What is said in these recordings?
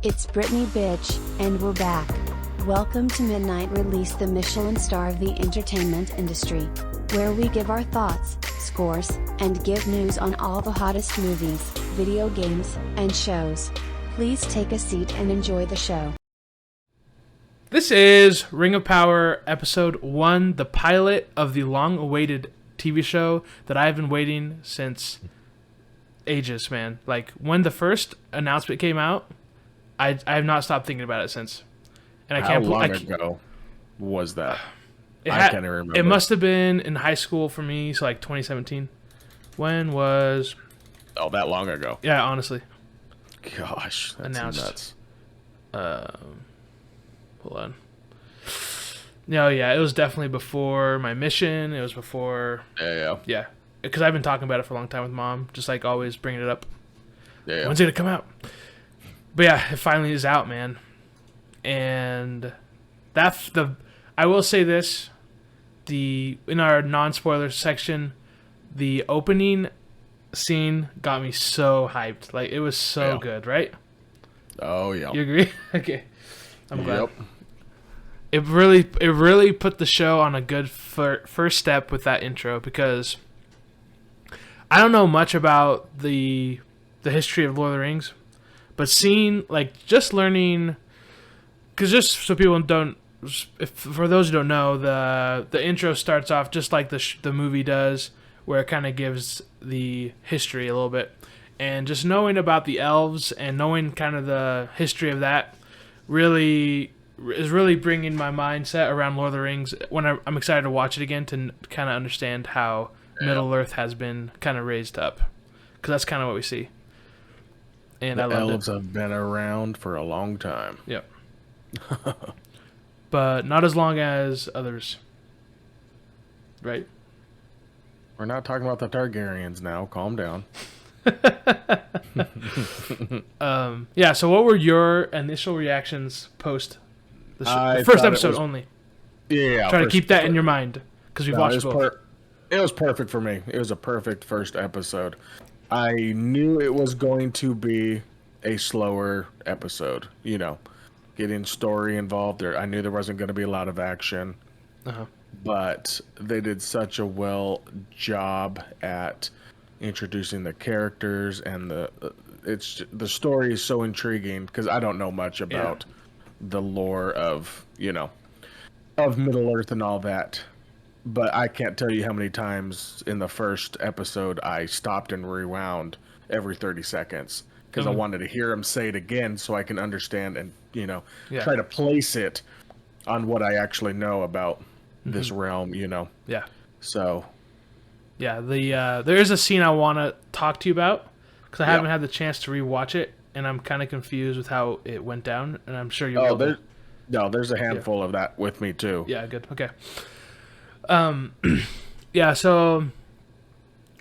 It's Brittany Bitch, and we're back. Welcome to Midnight Release, the Michelin star of the entertainment industry, where we give our thoughts, scores, and give news on all the hottest movies, video games, and shows. Please take a seat and enjoy the show. This is Ring of Power Episode 1, the pilot of the long-awaited TV show that I've been waiting since ages, man. Like, when the first announcement came out, I have not stopped thinking about it since. And How long ago was that? I can't even remember. It must have been in high school for me, so like 2017. When was... Oh, that long ago. Yeah, honestly. Gosh, that's announced. Nuts. Hold on. No, yeah, it was definitely before my mission. It was before... Yeah. Because I've been talking about it for a long time with Mom, just like always bringing it up. Yeah. When's it going to come out? But yeah, it finally is out, man. And I will say this, in our non-spoiler section, the opening scene got me so hyped. Like, it was so good, right? Oh, yeah. You agree? Okay. I'm glad. It really put the show on a good first step with that intro, because I don't know much about the history of Lord of the Rings, but seeing, like, just learning, because just so people don't, for those who don't know, the intro starts off just like the movie does, where it kind of gives the history a little bit, and just knowing about the elves and knowing kind of the history of that is really bringing my mindset around Lord of the Rings when I'm excited to watch it again, to kind of understand how Middle Earth has been kind of raised up, because that's kind of what we see. And the elves have been around for a long time. Yep. But not as long as others. Right? We're not talking about the Targaryens now. Calm down. Yeah, so what were your initial reactions post the first episode only? Yeah. Try to keep that in your mind, because we've watched both. It was perfect for me. It was a perfect first episode. I knew it was going to be a slower episode, getting story involved there. I knew there wasn't going to be a lot of action, but they did such a well job at introducing the characters, and the story is so intriguing, because I don't know much about the lore of Middle Earth and all that. But I can't tell you how many times in the first episode I stopped and rewound every 30 seconds, because I wanted to hear him say it again so I can understand and, try to place it on what I actually know about this realm, Yeah. So. Yeah, there is a scene I want to talk to you about, because I haven't had the chance to rewatch it, and I'm kind of confused with how it went down, and I'm sure you'll there's a handful of that with me too. Yeah, good. Okay. Yeah, so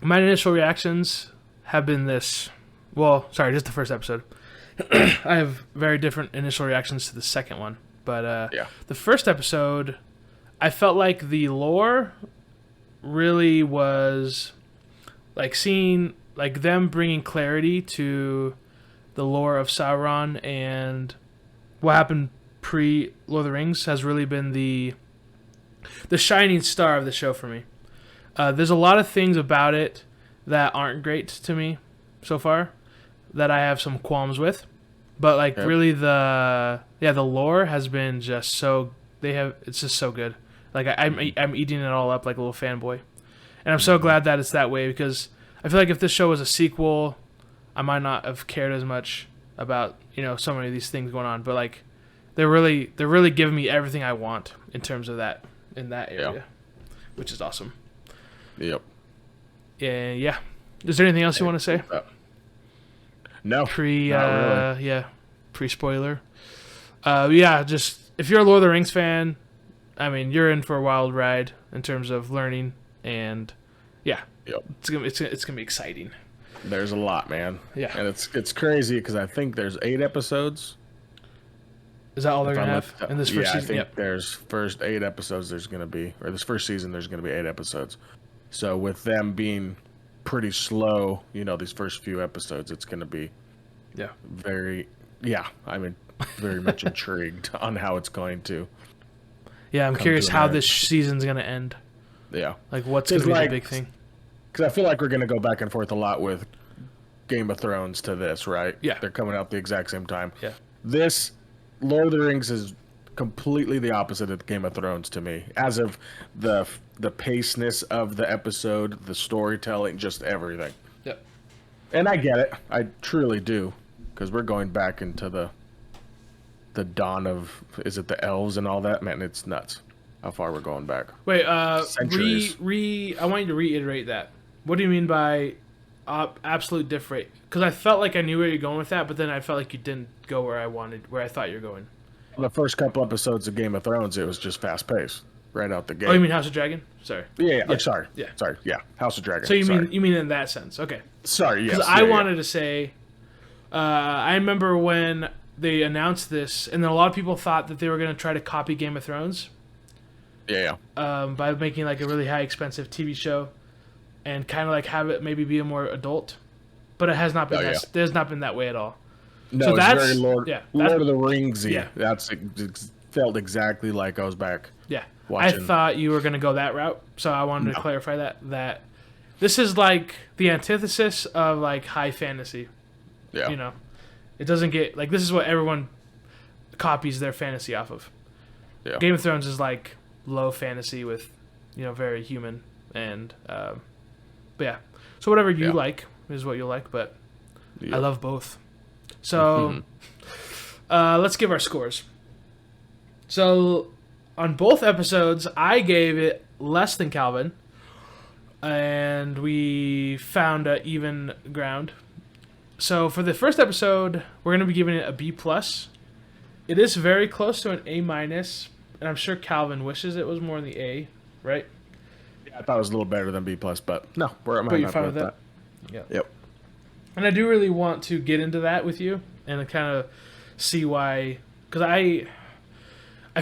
my initial reactions have been this. Well, sorry, just the first episode. I have very different initial reactions to the second one. But the first episode, I felt like the lore really was like seeing, like, them bringing clarity to the lore of Sauron and what happened pre-Lord of the Rings has really been the shining star of the show for me. There's a lot of things about it that aren't great to me so far, that I have some qualms with, but really the lore has been just so, it's just so good. Like, I'm eating it all up like a little fanboy, and I'm so glad that it's that way, because I feel like if this show was a sequel, I might not have cared as much about so many of these things going on, but like they're really giving me everything I want in terms of that, in that area, which is awesome. Yep. Yeah. Is there anything else you want to say? No. Not really. Pre-spoiler. Just if you're a Lord of the Rings fan, I mean, you're in for a wild ride in terms of learning, and it's gonna be exciting. There's a lot, man. Yeah, and it's crazy, because I think there's 8 episodes. Is that all they're gonna have in this first season? I think there's first 8 episodes. There's gonna be, or this first season, there's gonna be 8 episodes. So with them being pretty slow, these first few episodes, it's gonna be very yeah, I'm very much intrigued on how it's going to. Yeah, I'm curious how this season's gonna end. Yeah, like what's gonna be the big thing? Because I feel like we're gonna go back and forth a lot with Game of Thrones to this, right? Yeah, they're coming out the exact same time. Yeah, this Lord of the Rings is completely the opposite of Game of Thrones to me, as of the paceness of the episode, the storytelling, just everything. Yep. And I get it, I truly do, because we're going back into the dawn of, is it the elves and all that? Man, it's nuts how far we're going back. Wait, Centuries. I want you to reiterate that. What do you mean by absolute different? Because I felt like I knew where you're going with that, but then I felt like you didn't go where I thought you were going. The first couple episodes of Game of Thrones, it was just fast paced right out the gate. Oh, you mean House of Dragon? Sorry. Yeah. Sorry. Yeah. Sorry. Yeah. House of Dragon. So you mean in that sense? Okay. Sorry. Yes. Because I wanted to say, I remember when they announced this, and then a lot of people thought that they were going to try to copy Game of Thrones. Yeah. By making like a really high expensive TV show, and kind of like have it maybe be a more adult, but it has not been. It has not been that way at all. No, so it's very Lord of the Ringsy. Yeah. That's felt exactly like I was back. Yeah. Watching. I thought you were going to go that route, so I wanted to clarify that this is like the antithesis of like high fantasy. Yeah. You know, it doesn't get like, this is what everyone copies their fantasy off of. Yeah. Game of Thrones is like low fantasy with, very human, and but yeah. So whatever you like is what you'll like, but I love both. So let's give our scores. So on both episodes, I gave it less than Calvin, and we found an even ground. So for the first episode, we're going to be giving it a B+. It is very close to an A-, and I'm sure Calvin wishes it was more in the A, right? Yeah, I thought it was a little better than B+, but no, but you're fine with that? Yeah. Yep. And I do really want to get into that with you and kind of see why, because I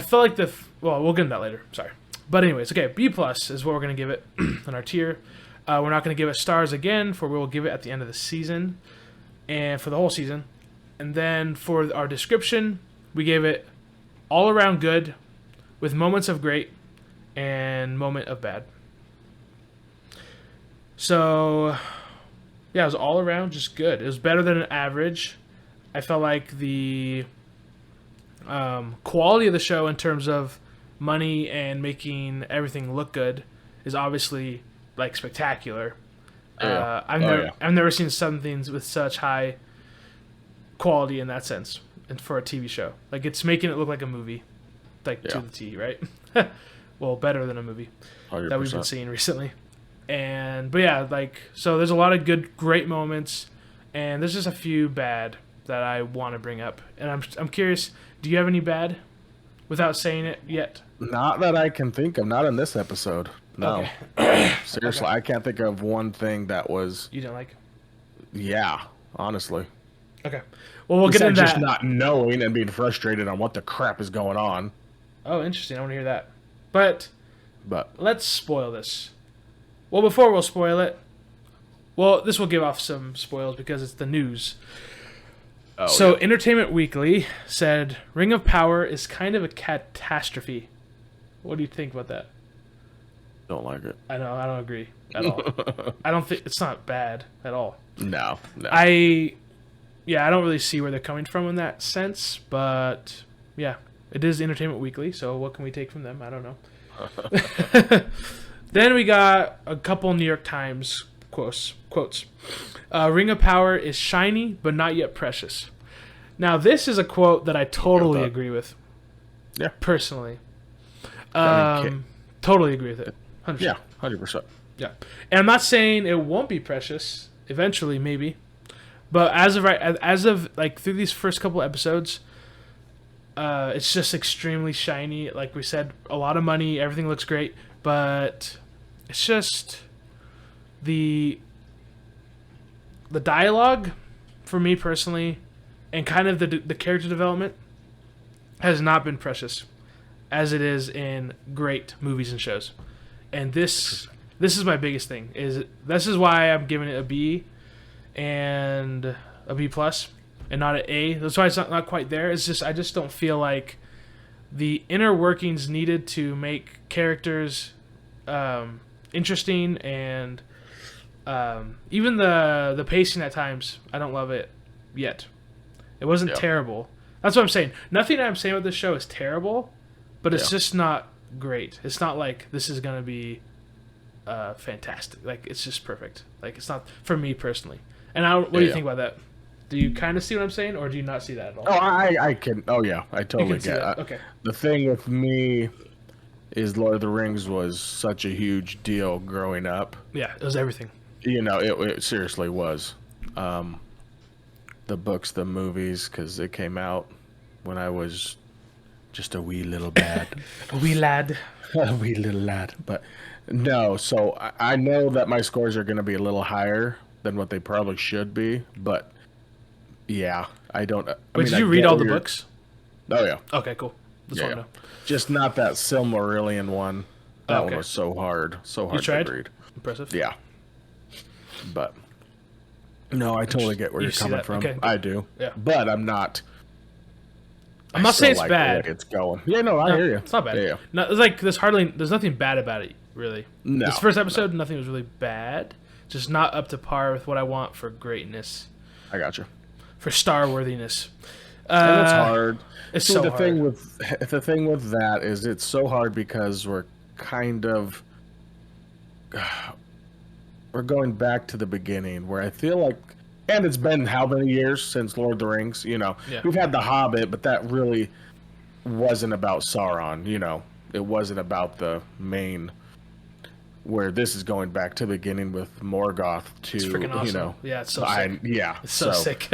felt like we'll get into that later. Sorry. But anyways, okay, B+ is what we're going to give it on our tier. We're not going to give it stars again, for we'll give it at the end of the season and for the whole season. And then for our description, we gave it all around good with moments of great and moment of bad. So yeah, it was all around just good. It was better than an average. I felt like the quality of the show in terms of money and making everything look good is obviously like spectacular. Yeah. I've never seen something with such high quality in that sense, and for a TV show, like it's making it look like a movie, like to the T, right? Well, better than a movie 100%. that we've been seeing recently. But yeah, like, so there's a lot of good, great moments, and there's just a few bad that I want to bring up. And I'm curious, do you have any bad without saying it yet? Not that I can think of. Not in this episode. No. Okay. Seriously, I can't think of one thing that was... You didn't like? Yeah, honestly. Okay. Well, we'll get into that. Just not knowing and being frustrated on what the crap is going on. Oh, interesting. I want to hear that. But let's spoil this. Well, before we'll spoil it, this will give off some spoils because it's the news. Entertainment Weekly said Ring of Power is kind of a catastrophe. What do you think about that? Don't like it. I know, I don't agree at all. I don't think it's not bad at all. No. I don't really see where they're coming from in that sense, but yeah, it is Entertainment Weekly, so what can we take from them? I don't know. Then we got a couple New York Times quotes. Ring of Power is shiny, but not yet precious. Now, this is a quote that I totally agree with. Yeah. Personally. Totally agree with it. 100%. Yeah, 100%. Yeah. And I'm not saying it won't be precious. Eventually, maybe. But as of through these first couple episodes, it's just extremely shiny. Like we said, a lot of money, everything looks great, but it's just the dialogue for me personally, and kind of the character development has not been precious as it is in great movies and shows. And this is my biggest thing. This is why I'm giving it a B and a B+. and not an A. That's why it's not quite there. It's just I just don't feel like the inner workings needed to make characters interesting, and even the pacing at times, I don't love it yet. It wasn't terrible. That's what I'm saying. Nothing I'm saying about this show is terrible, but it's just not great. It's not like this is going to be fantastic. Like, it's just perfect. Like, it's not for me personally. And what do you think about that? Do you kind of see what I'm saying, or do you not see that at all? Oh, I can. Oh, yeah. I totally get it. Okay. The thing with me is Lord of the Rings was such a huge deal growing up. Yeah, it was everything. You know, it seriously was. The books, the movies, because it came out when I was just a wee little lad. A wee lad. A wee little lad. But no, so I know that my scores are going to be a little higher than what they probably should be, but yeah, I don't. Wait, did you read all the books? Oh, yeah. Okay, cool. That's all I know. Just not that Silmarillion one. That one was so hard. So hard to read. Impressive. Yeah. But no, I totally get where you're coming from. Okay. I do. Yeah. But I'm not saying it's bad. The way it's going. Yeah, no, I hear you. It's not bad. Yeah. No, it's like there's nothing bad about it, really. No. This first episode, nothing was really bad. Just not up to par with what I want for greatness. I got you. For star worthiness. And it's hard. It's so hard. The thing with that is it's so hard because we're going back to the beginning where I feel like, and it's been how many years since Lord of the Rings, you know. Yeah. We've had The Hobbit, but that really wasn't about Sauron, you know. It wasn't about the main, where this is going back to the beginning with Morgoth to, it's freaking awesome. You know. Yeah, it's so sick. It's so sick.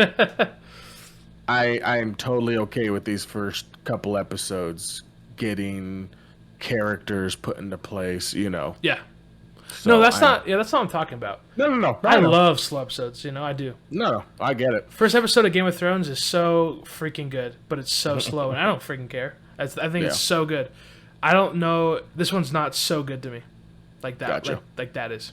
I am totally okay with these first couple episodes getting characters put into place, you know. Yeah. So that's not what I'm talking about. No. I love slow episodes, you know, I do. No, I get it. First episode of Game of Thrones is so freaking good, but it's so slow, and I don't freaking care. I think it's so good. I don't know, this one's not so good to me. Like that. Gotcha. Like that is.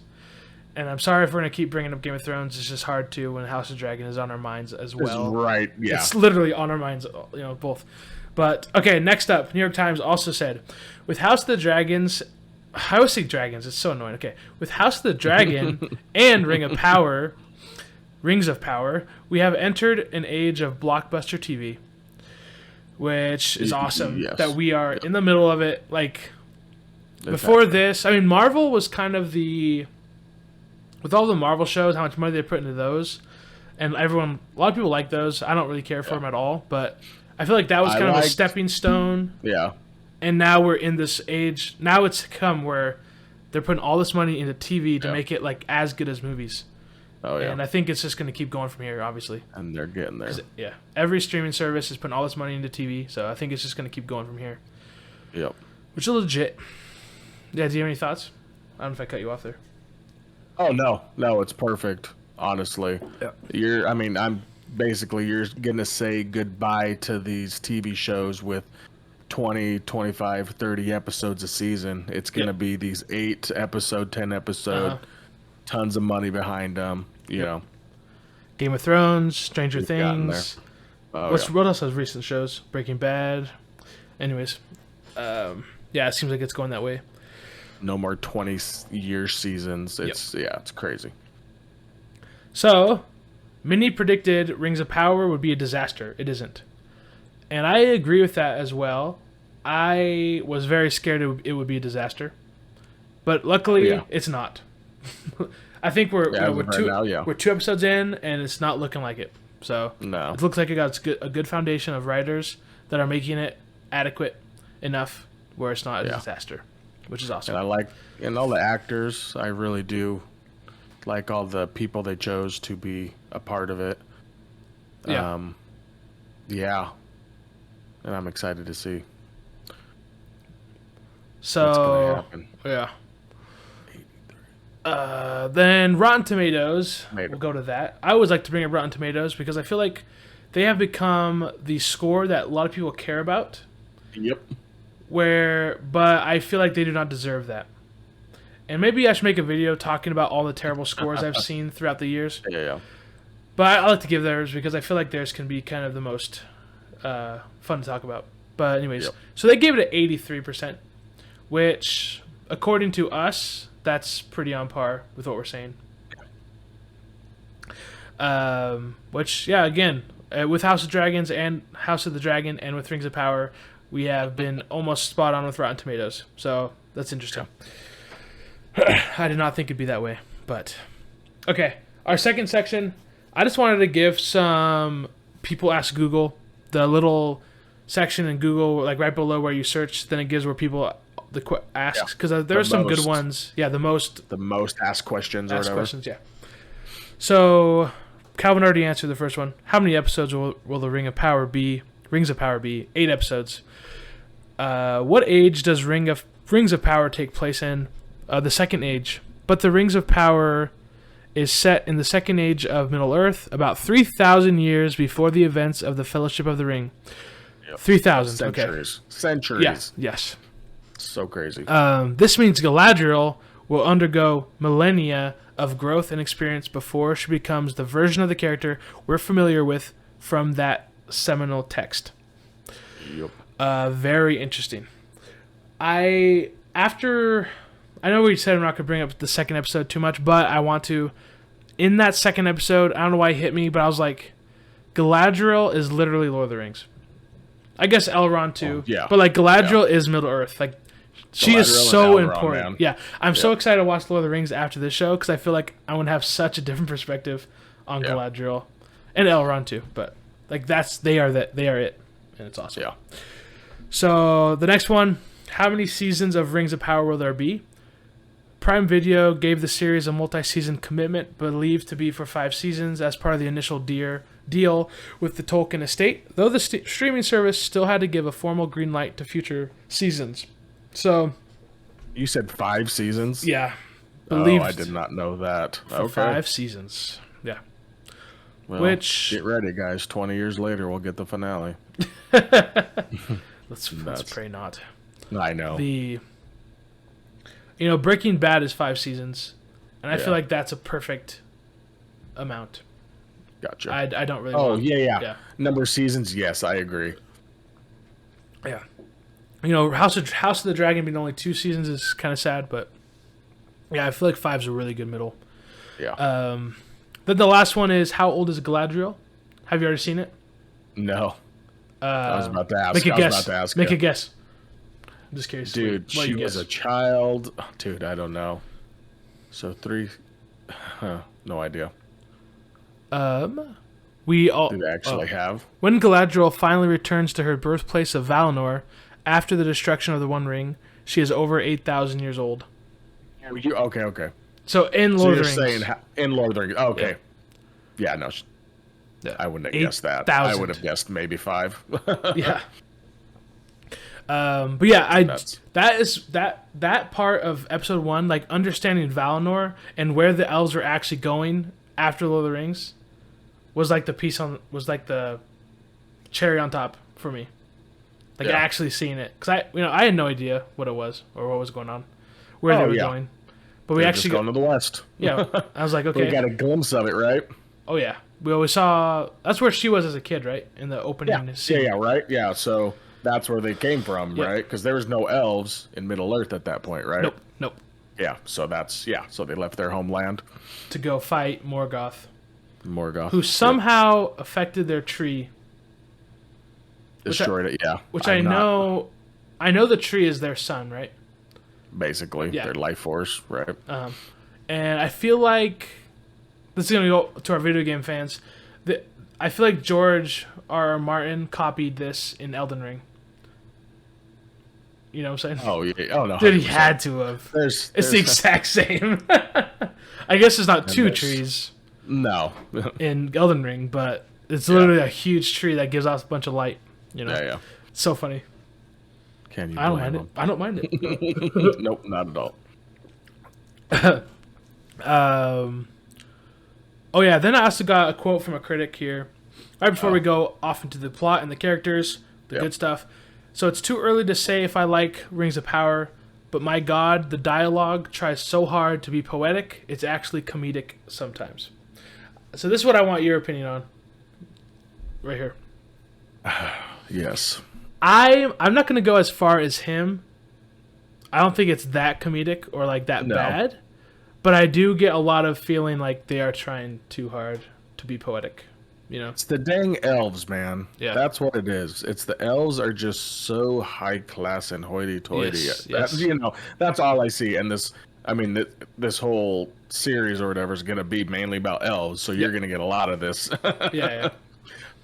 And I'm sorry if we're going to keep bringing up Game of Thrones. It's just hard to when House of Dragon is on our minds as well. Right, yeah. It's literally on our minds, you know, both. But, okay, next up, New York Times also said, with House of the Dragons, I always say dragons, it's so annoying. Okay, with House of the Dragon and Rings of Power, we have entered an age of blockbuster TV, which is awesome. Yes. That we are in the middle of it. Like, before this, I mean, Marvel was kind of with all the Marvel shows, how much money they put into those, and a lot of people like those. I don't really care for them at all, but I feel like that was kind of a stepping stone. Yeah. And now we're in this age. Now it's come where they're putting all this money into TV to make it like as good as movies. Oh yeah. And I think it's just going to keep going from here, obviously. And they're getting there. Yeah. Every streaming service is putting all this money into TV, so I think it's just going to keep going from here. Yep. Which is legit. Yeah. Do you have any thoughts? I don't know if I cut you off there. Oh no, it's perfect. Honestly. Yeah. I'm basically you're gonna say goodbye to these TV shows with 20, 25, 30 episodes a season. It's going to be these 8 episode, 10 episode, tons of money behind them, you know. Game of Thrones, Stranger Things. What else has recent shows? Breaking Bad. Anyways, it seems like it's going that way. No more 20-year seasons. It's crazy. So, Minnie predicted Rings of Power would be a disaster. It isn't. And I agree with that as well. I was very scared it would be a disaster. But luckily, it's not. I think we're 2 episodes in, and it's not looking like it. So it looks like it got a good foundation of writers that are making it adequate enough where it's not a disaster, which is awesome. And I like, and all the actors, I really do like all the people they chose to be a part of it. Yeah. And I'm excited to see. So, what's gonna happen. Yeah. Then Rotten Tomatoes. We'll go to that. I always like to bring up Rotten Tomatoes because I feel like they have become the score that a lot of people care about. Yep. But I feel like they do not deserve that. And maybe I should make a video talking about all the terrible scores I've seen throughout the years. Yeah. But I like to give theirs because I feel like theirs can be kind of the most fun to talk about. But anyways, so they gave it an 83%, which, according to us, that's pretty on par with what we're saying. Which, yeah, again, with House of Dragons and House of the Dragon and with Rings of Power, we have been almost spot on with Rotten Tomatoes. So that's interesting. I did not think it'd be that way, but okay. Our second section, I just wanted to give some people ask Google, the little section in Google, like right below where you search, then it gives where people asks, because there's some good ones. Yeah, the most asked questions or whatever. Questions, yeah. So Calvin already answered the first one. How many episodes will the Rings of Power be? 8 episodes. What age does Rings of Power take place in? The Second Age. But the Rings of Power is set in the Second Age of Middle-earth, about 3,000 years before the events of the Fellowship of the Ring. 3,000. Centuries. Okay. Centuries. Yeah. Yes. So crazy. This means Galadriel will undergo millennia of growth and experience before she becomes the version of the character we're familiar with from that seminal text. Yep. Very interesting. I know we said I'm not going to bring up the second episode too much, but I want to. In that second episode, I don't know why it hit me, but I was like, Galadriel is literally Lord of the Rings. I guess Elrond too. Yeah. But like Galadriel is Middle Earth. Like she is so Elrond, important. Man. Yeah. I'm so excited to watch Lord of the Rings after this show because I feel like I would have such a different perspective on Galadriel and Elrond too. But like they are it, and it's awesome. Yeah. So the next one, how many seasons of Rings of Power will there be? Prime Video gave the series a multi-season commitment, believed to be for 5 seasons as part of the initial deal with the Tolkien estate, though the streaming service still had to give a formal green light to future seasons. So, you said 5 seasons? Yeah. I did not know that. For 5 seasons. Yeah. Well, get ready, guys. 20 years later, we'll get the finale. Let's pray not. I know. Breaking Bad is 5 seasons, and I feel like that's a perfect amount. Gotcha. I don't really yeah. Number of seasons, yes, I agree. Yeah. House of the Dragon being only 2 seasons is kind of sad, but yeah, I feel like 5's a really good middle. Yeah. Then the last one is, how old is Galadriel? Have you already seen it? No. I was about to ask. Make a guess. I'm just curious. Dude, she was a child. Dude, I don't know. So 3... no idea. We all... Did actually have? When Galadriel finally returns to her birthplace of Valinor, after the destruction of the One Ring, she is over 8,000 years old. Okay. So in Lord of the Rings. In Lord of the Rings. Okay. Yeah, no. I wouldn't have guessed that. 8,000. I would have guessed maybe 5. Yeah. But yeah, that part of episode 1, like understanding Valinor and where the elves are actually going after Lord of the Rings, was like the cherry on top for me. Like actually seeing it, because I had no idea what it was or what was going on, where they were going. But we actually going to the west. Yeah, I was like, okay, we got a glimpse of it, right? Oh yeah, we always saw. That's where she was as a kid, right? In the opening scene. Yeah, right. Yeah, so that's where they came from, right? Because there was no elves in Middle Earth at that point, right? Nope. Yeah, so so they left their homeland to go fight Morgoth, who somehow affected their tree. Destroyed it, yeah. Which I know the tree is their son, right? Basically, their life force, right? And I feel like this is gonna go to our video game fans. I feel like George R. R. Martin copied this in Elden Ring. You know what I'm saying? Oh yeah. Oh no. Dude, he had to have. It's the exact same. I guess there's not 2 trees. No. In Elden Ring, but it's literally a huge tree that gives off a bunch of light. Yeah. It's so funny. Can you? I don't mind it. Nope, not at all. Oh yeah. Then I also got a quote from a critic here, right before we go off into the plot and the characters, the good stuff. So it's too early to say if I like Rings of Power, but my God, the dialogue tries so hard to be poetic, it's actually comedic sometimes. So this is what I want your opinion on. Right here. Yes. I'm not gonna go as far as him. I don't think it's that comedic or like that bad, but I do get a lot of feeling like they are trying too hard to be poetic. You know, it's the dang elves, man. Yeah, that's what it is. It's the elves are just so high class and hoity-toity. Yes. You know, that's all I see. And this whole series or whatever is gonna be mainly about elves, so you're gonna get a lot of this. yeah.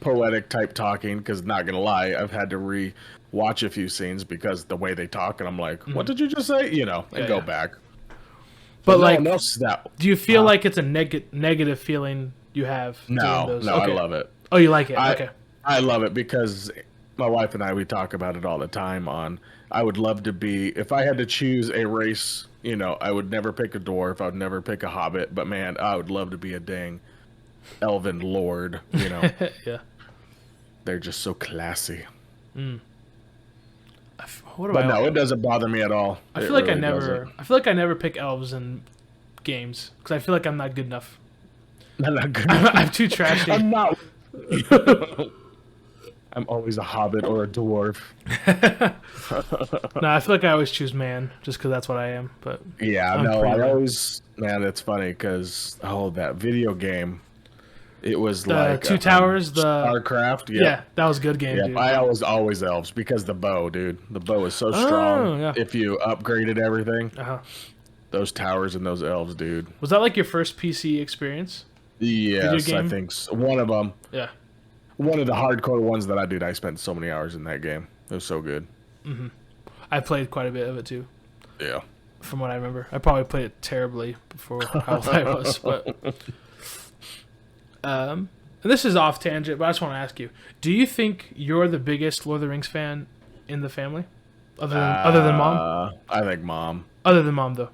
Poetic type talking, because not gonna lie, I've had to re-watch a few scenes because the way they talk, and I'm like, what did you just say? You know, and go back. But like, do you feel like it's a negative feeling you have? No, okay. I love it. Oh, you like it? Okay. I love it because my wife and I, we talk about it all the time. I would love to be, if I had to choose a race, you know, I would never pick a dwarf, I would never pick a hobbit, but man, I would love to be a dang elven lord, you know. Yeah. They're just so classy. It doesn't bother me at all. I feel like I never pick elves in games because I feel like I'm not good enough. I'm not good enough. I'm too trashy. I'm not. I'm always a hobbit or a dwarf. No, I feel like I always choose man just because that's what I am. But yeah, always. Man, it's funny because that video game. It was the like Two Towers, the StarCraft. Yep. Yeah, that was a good game. Dude. I always elves because the bow, dude. The bow is so strong. Yeah. If you upgraded everything, those towers and those elves, dude. Was that like your first PC experience? Yes, I think so. One of them. Yeah. One of the hardcore ones that I did. I spent so many hours in that game. It was so good. Mm-hmm. I played quite a bit of it too. Yeah. From what I remember, I probably played it terribly before how old I was, but. And this is off tangent, but I just want to ask you: do you think you're the biggest Lord of the Rings fan in the family, other than mom? I think mom. Other than mom, though.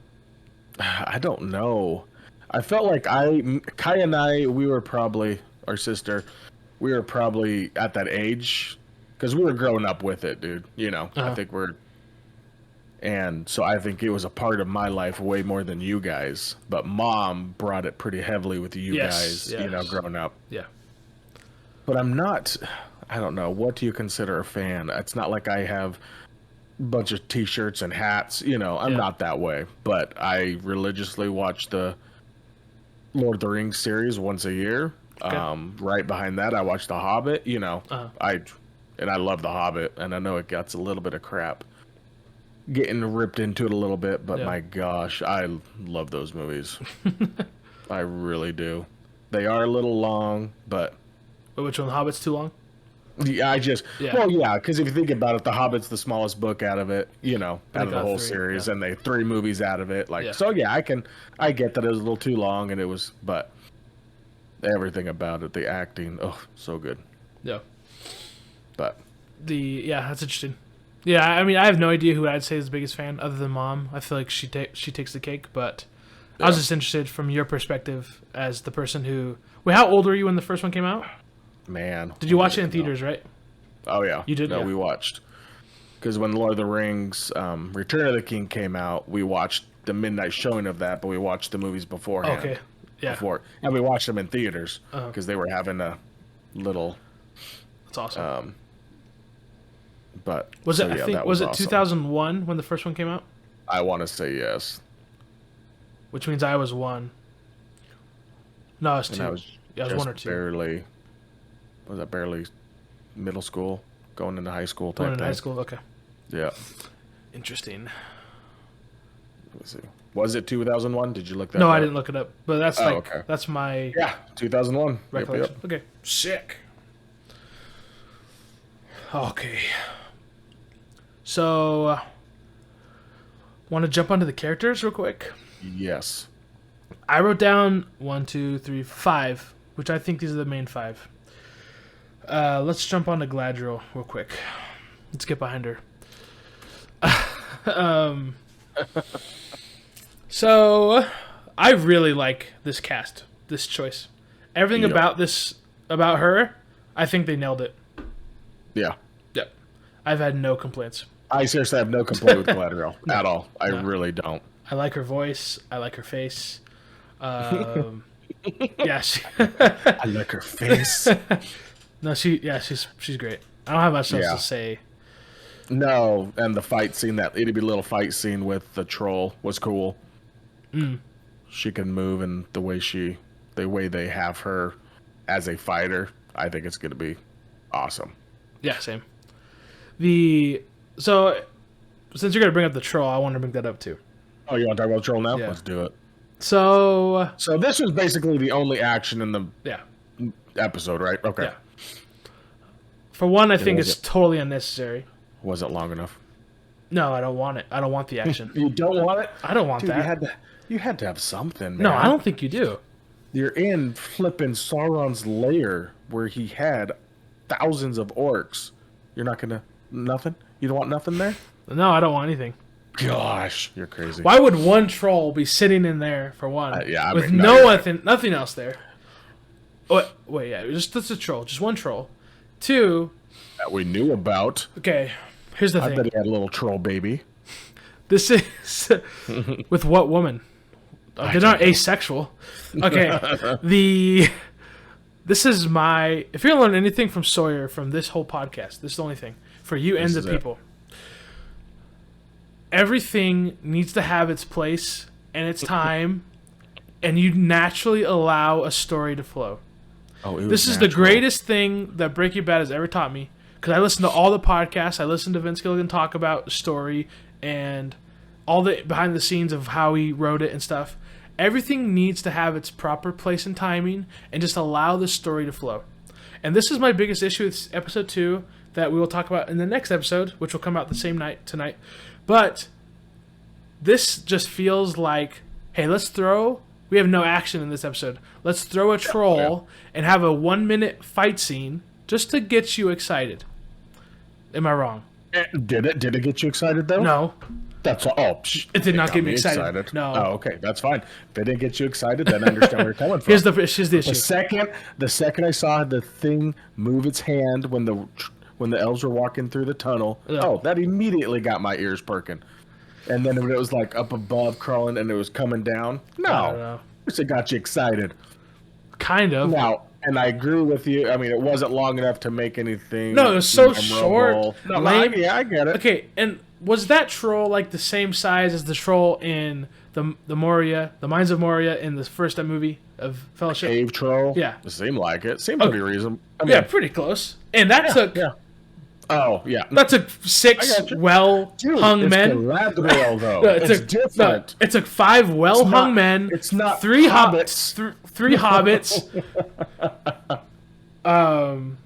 I don't know. I felt like Kai and I, we were probably our sister. We were probably at that age because we were growing up with it, dude. You know, I think and so I think it was a part of my life way more than you guys. But mom brought it pretty heavily with you guys, you know, growing up. Yeah. But I'm not, I don't know, what do you consider a fan? It's not like I have a bunch of t-shirts and hats, you know, I'm not that way. But I religiously watch the Lord of the Rings series once a year. Okay. Right behind that, I watch The Hobbit, you know. I love The Hobbit, and I know it gets a little bit of crap. Getting ripped into it a little bit, but my gosh, I love those movies. I really do. They are a little long, but... Which one? The Hobbit's too long? Yeah, because if you think about it, The Hobbit's the smallest book out of it, you know, out of the whole series, and they 3 movies out of it. So I get that it was a little too long, and it was, but everything about it, the acting, so good. Yeah. But... that's interesting. Yeah, I mean, I have no idea who I'd say is the biggest fan other than mom. I feel like she takes the cake, but I was just interested from your perspective as the person who... Wait, how old were you when the first one came out? Man. Did you watch it in theaters, right? Oh, yeah. You did? No, we watched. Because when Lord of the Rings Return of the King came out, we watched the midnight showing of that, but we watched the movies beforehand. Okay, yeah. And we watched them in theaters because they were having a little... That's awesome. But was it awesome. 2001 when the first one came out? I want to say yes. Which means I was 1. No, I was 2. I was 1 or 2. Barely middle school, going into high school type thing? High school, okay. Yeah. Interesting. Let's see. Was it 2001? Did you look that up? No, I didn't look it up. But that's that's my 2001 recollection. Yep. Okay. Sick. Okay. So, want to jump onto the characters real quick? Yes. I wrote down 1, 2, 3, 5, which I think these are the main 5. Let's jump onto Galadriel real quick. Let's get behind her. So, I really like this cast, this choice. Everything about her, I think they nailed it. Yeah. Yep. I've had no complaints. I seriously have no complaint with Galadriel at all. I really don't. I like her voice. I like her face. Yeah, I like her face. No, she's great. I don't have much else to say. No, and the fight scene, that itty bitty little fight scene with the troll was cool. She can move, and the way they have her as a fighter, I think it's going to be awesome. Yeah, same. So since you're going to bring up the troll, I want to bring that up too. Oh, you want to talk about the troll now? Yeah. Let's do it. So this was basically the only action in the episode, right? Okay. Yeah. For one, I think it's totally unnecessary. Was it long enough? No, I don't want it. I don't want the action. You don't want it? I don't want that. You had to have something, man. No, I don't think you do. You're in flipping Sauron's lair where he had thousands of orcs. You're not gonna... Nothing? You don't want nothing there? No, I don't want anything. Gosh, you're crazy. Why would one troll be sitting in there, for one, with nothing else there? Wait, yeah, just a troll. Just one troll. Two... That we knew about. Okay, here's the thing. I bet he had a little troll baby. This is... with what woman? They're not asexual. Okay, this is my... If you're going to learn anything from Sawyer from this whole podcast, this is the only thing. For you and the people. Everything needs to have its place and its time, and you naturally allow a story to flow. This is the greatest thing that Breaking Bad has ever taught me, because I listen to all the podcasts. I listen to Vince Gilligan talk about story and all the behind the scenes of how he wrote it and stuff. Everything needs to have its proper place and timing, and just allow the story to flow. And this is my biggest issue with episode 2 that we will talk about in the next episode, which will come out the same night tonight. But this just feels like, hey, we have no action in this episode. Let's throw a troll and have a 1-minute fight scene just to get you excited. Am I wrong? Did it get you excited, though? No. That's all. It did not get me excited. No. Oh, okay, that's fine. If it didn't get you excited, then I understand where you're coming from. Here's the issue. The second I saw the thing move its hand when the elves were walking through the tunnel, that immediately got my ears perking. And then when it was like up above crawling and it was coming down, it got you excited. Kind of. Now, and I agree with you. I mean, it wasn't long enough to make anything. No, it was so short. Lame. Yeah, I get it. Okay, and was that troll like the same size as the troll in the Moria, the Mines of Moria in the first movie of Fellowship? Cave troll? Yeah. It seemed like it. Seemed pretty reasonable. I mean, yeah, pretty close. And that took... Yeah. Oh, yeah. That took 6 well-hung men. Galadriel, though. It's different. No, it took 5 well-hung men. It's not 3 hobbits. 3 hobbits. And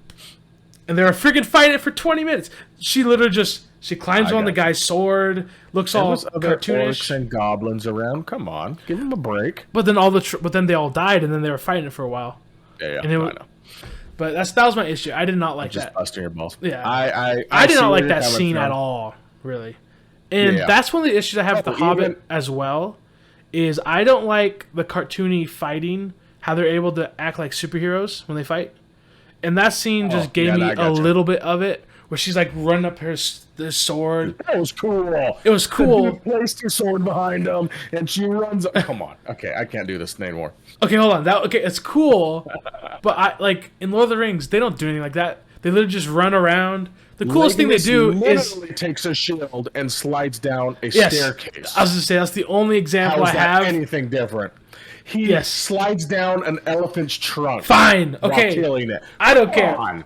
they were freaking fighting it for 20 minutes. She literally just... She climbs on the guy's sword, looks all cartoonish. Orcs and goblins around. Come on, give them a break. But then they all died, and then they were fighting it for a while. Yeah, I know. But that was my issue. I did not like that. Just busting your balls. Yeah, I did not like that scene at all, really. And that's one of the issues I have with The Hobbit as well. Is I don't like the cartoony fighting, how they're able to act like superheroes when they fight. And that scene just gave me a little bit of it. Where she's like running up her sword. That was cool. It was cool. She placed her sword behind him, and she runs. Come on. Okay, I can't do this anymore. Okay, hold on. It's cool, but I like in Lord of the Rings they don't do anything like that. They literally just run around. The coolest thing they do is takes a shield and slides down a staircase. I was gonna say that's the only example I have. Anything different? He slides down an elephant's trunk. Fine. Okay. While killing it. I don't care.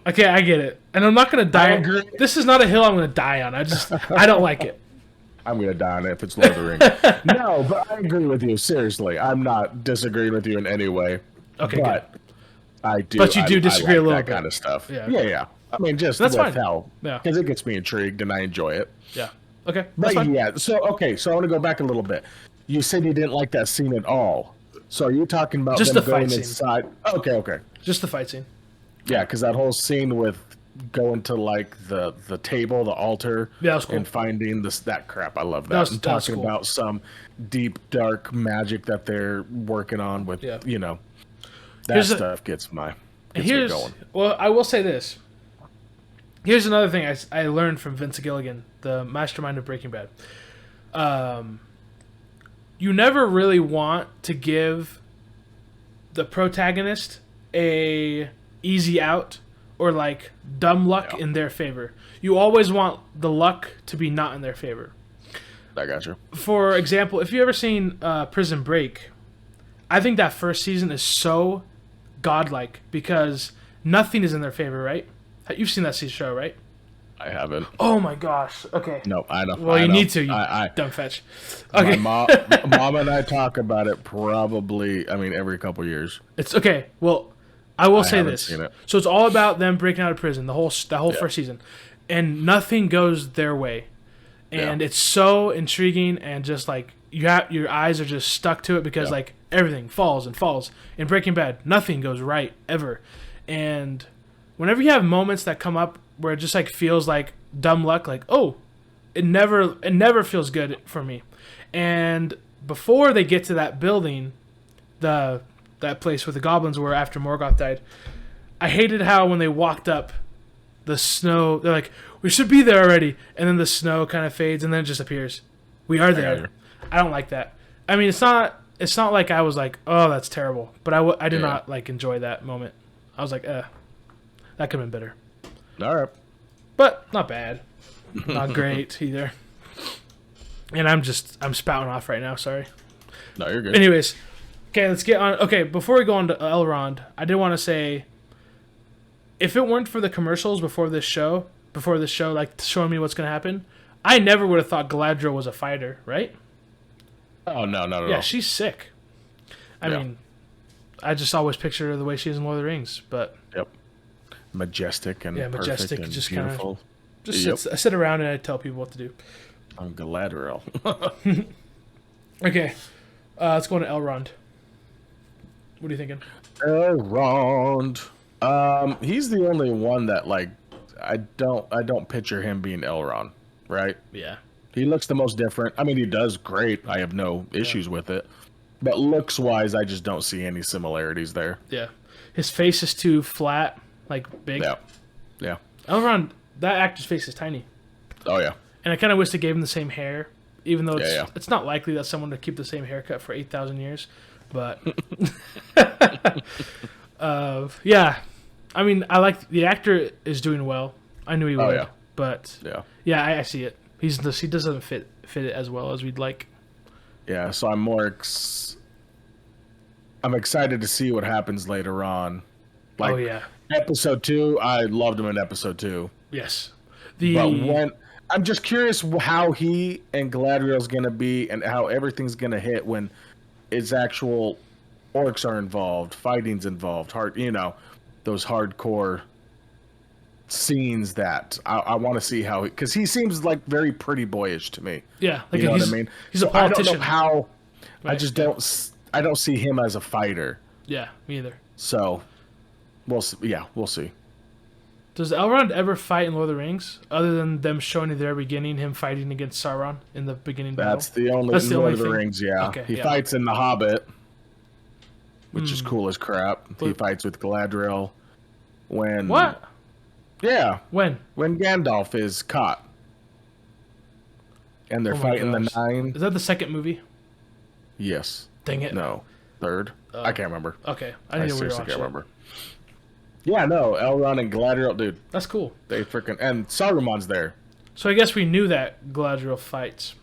Okay, I get it. And I'm not going to die on... This is not a hill I'm going to die on. I don't like it. I'm going to die on it if it's Lord of the Rings. No, but I agree with you. Seriously. I'm not disagreeing with you in any way. Okay, but good. I do. But you do disagree a little bit. That kind of stuff. Yeah. I mean, just that's fine. Because it gets me intrigued and I enjoy it. Yeah. Okay, that's fine. Yeah, so I want to go back a little bit. You said you didn't like that scene at all. So are you talking about just them the fight going inside? Scene. Okay. Just the fight scene. Yeah, because that whole scene with going to like the table, the altar, that was cool. And finding that crap. I love that. And talking about some deep, dark magic that they're working on with, that stuff gets me going. Well, I will say this. Here's another thing I learned from Vince Gilligan, the mastermind of Breaking Bad. You never really want to give the protagonist a easy out or like dumb luck in their favor. You always want the luck to be not in their favor. I got you. For example, if you ever seen Prison Break, I think that first season is so godlike because nothing is in their favor, right? You've seen that show, right? I haven't. Oh my gosh. Okay. No, I don't. Well, you need to. I dumb fetch. Okay. My mom and I talk about it probably. I mean, every couple years. It's okay. Well, I will say haven't this. seen it. So it's all about them breaking out of prison. The whole first season, and nothing goes their way, and it's so intriguing and just like your eyes are just stuck to it because like everything falls and falls. In Breaking Bad, nothing goes right ever, and whenever you have moments that come up where it just like feels like dumb luck, like it never feels good for me. And before they get to that building, that place where the goblins were after Morgoth died, I hated how when they walked up, the snow, they're like, we should be there already, and then the snow kind of fades and then it just appears. We are there. I don't like that. I mean, it's not like I was like, oh, that's terrible, but I did not like enjoy that moment. I was like, that could have been better. All right. But not bad. Not great either. And I'm spouting off right now, sorry. No, you're good. Anyways, okay, let's get on. Okay, before we go on to Elrond, I did want to say, if it weren't for the commercials before this show, like showing me what's going to happen, I never would have thought Galadriel was a fighter, right? Oh, no, not at all. Yeah, she's sick. I mean, I just always picture her the way she is in Lord of the Rings, but... Yep. Majestic and majestic, and just beautiful. I sit around and I tell people what to do. I'm Galadriel. Okay, let's go on to Elrond. What are you thinking? Elrond. He's the only one that like I don't picture him being Elrond, right? Yeah. He looks the most different. I mean, he does great. I have no issues with it. But looks wise, I just don't see any similarities there. Yeah. His face is too flat, like big. Yeah. Yeah. Elrond, that actor's face is tiny. Oh yeah. And I kind of wish they gave him the same hair, even though Yeah. it's not likely that someone would keep the same haircut for 8,000 years. But yeah. I mean, I like the actor is doing well. I knew he would, yeah. But Yeah. I see it. He doesn't fit it as well as we'd like. Yeah, so I'm I'm excited to see what happens later on. Like, episode 2, I loved him in episode 2. Yes. But I'm just curious how he and Galadriel's gonna be and how everything's gonna hit when it's actual orcs are involved, fighting's involved, those hardcore scenes that I want to see how because he seems like very pretty boyish to me. Yeah, like you know what I mean. He's a politician. I don't know how. Right, I just don't. I don't see him as a fighter. Yeah, me either. So, we'll see. Yeah, we'll see. Does Elrond ever fight in Lord of the Rings, other than them showing at the very beginning him fighting against Sauron in the beginning battle? That's the only Lord of the Rings. Yeah, okay, he fights in The Hobbit, which is cool as crap. He fights with Galadriel when what? Yeah. When Gandalf is caught. And they're fighting the Nine. Is that the second movie? Yes. Dang it. No. Third? I can't remember. Okay. I seriously can't remember. Yeah, no. Elrond and Galadriel, dude. That's cool. They freaking... And Saruman's there. So I guess we knew that Galadriel fights.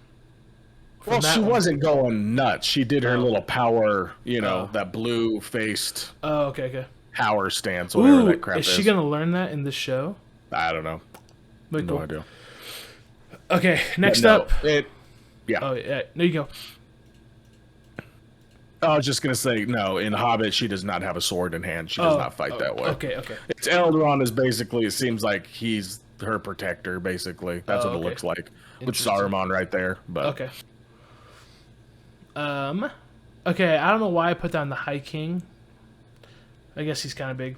Well, she wasn't going nuts. She did her little power, that blue-faced... Oh, okay. Power stance, whatever that crap is. Is she gonna learn that in this show? I don't know. No idea. Okay, next up. Yeah. Oh yeah, there you go. I was just gonna say no. In Hobbit, she does not have a sword in hand. She does not fight that way. Okay. It's Elrond is basically. It seems like he's her protector. Basically, that's what it looks like. With Saruman right there. But okay. Okay. I don't know why I put down the High King. I guess he's kind of big.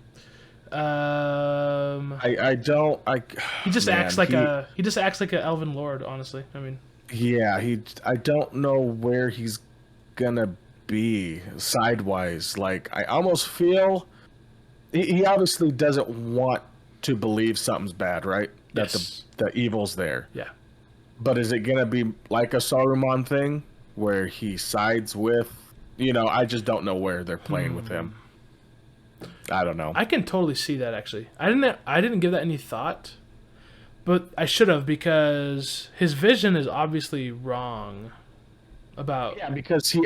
I don't. He just acts like a elven lord. Honestly, I mean. Yeah, I don't know where he's gonna be sidewise. Like I almost feel he obviously doesn't want to believe something's bad, right? That the evil's there. Yeah. But is it gonna be like a Saruman thing where he sides with? I just don't know where they're playing with him. I don't know. I can totally see that actually. I didn't give that any thought, but I should have, because his vision is obviously wrong about. Yeah, because he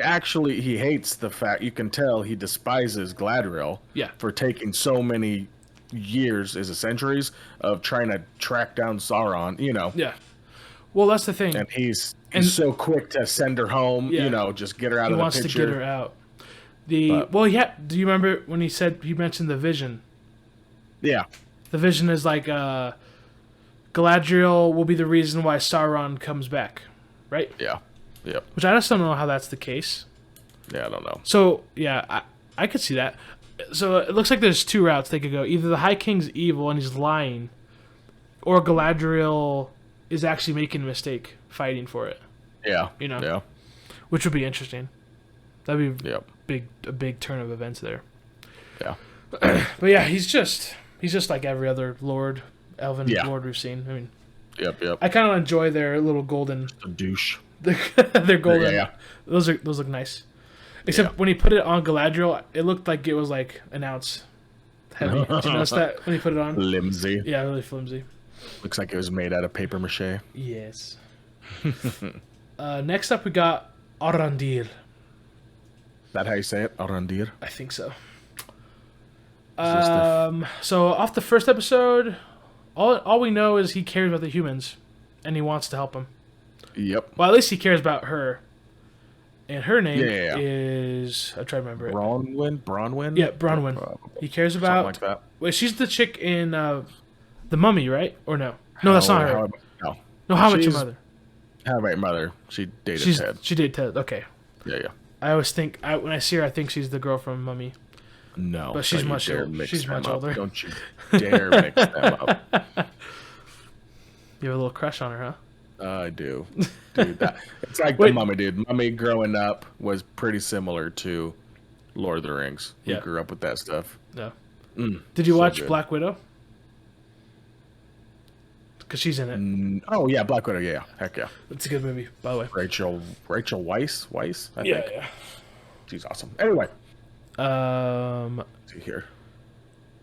hates the fact, you can tell he despises Gladriel. Yeah. For taking so many years, is it centuries, of trying to track down Sauron. Yeah. Well, that's the thing. And he's so quick to send her home. Yeah. Just get her out of the picture. He wants to get her out. Do you remember when he mentioned the vision? Yeah. The vision is like Galadriel will be the reason why Sauron comes back, right? Yeah. Yep. Which I just don't know how that's the case. Yeah, I don't know. So, yeah, I could see that. So it looks like there's two routes they could go. Either the High King's evil and he's lying, or Galadriel is actually making a mistake fighting for it. Yeah. Yeah. Which would be interesting. That'd be Yep. a big turn of events there. Yeah. But yeah, he's just like every other elven lord we've seen. I mean, Yep. I kind of enjoy their little golden. A douche. Their golden. Yeah. Those look nice. Except when he put it on Galadriel, it looked like it was like an ounce heavy. Did you notice that when he put it on? Flimsy. Yeah, really flimsy. Looks like it was made out of paper mache. Yes. Next up, we got Arondir. Is that how you say it? Arondir? I think so. So off the first episode, all we know is he cares about the humans, and he wants to help them. Yep. Well, at least he cares about her. And her name Yeah. is... I'm trying to remember it. Bronwyn? Yeah, Bronwyn. He cares about... Something like that. Wait, she's the chick in The Mummy, right? Or no? No, that's not her. No, How Much Your Mother? How About Your Mother. She dated Ted. She dated Ted, okay. Yeah. I always think... when I see her, I think she's the girl from Mummy. No. But she's much older. She's much older. Don't you dare mix them up. You have a little crush on her, huh? I do. Dude, it's like the Mummy, dude. Mummy growing up was pretty similar to Lord of the Rings. We grew up with that stuff. Yeah. Did you so watch good. Black Widow? Because she's in it. Oh, yeah, Black Widow, yeah. Heck yeah. It's a good movie, by the way. Rachel Weisz, I think. Yeah. She's awesome. Anyway. Let's see here.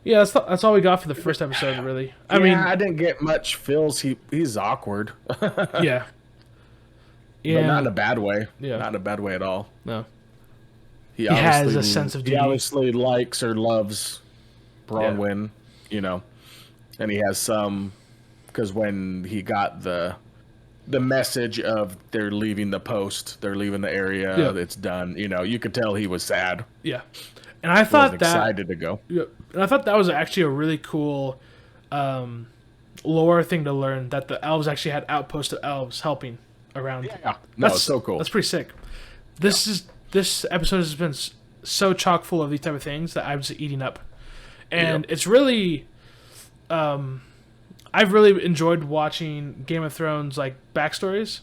Yeah, that's all we got for the first episode, really. I mean, I didn't get much feels. He's awkward. Yeah. But not in a bad way. Yeah. Not in a bad way at all. No. He has a sense of duty. He obviously likes or loves Bronwyn, and he has some, because when he got the message of they're leaving the post, they're leaving the area, it's done. You could tell he was sad. Yeah. And I thought excited to go. Yeah, and I thought that was actually a really cool lore thing to learn, that the elves actually had outposts of elves helping around. Yeah, no, it's so cool. That's pretty sick. This episode has been so chock full of these type of things that I'm just eating up, and it's really, I've really enjoyed watching Game of Thrones like backstories,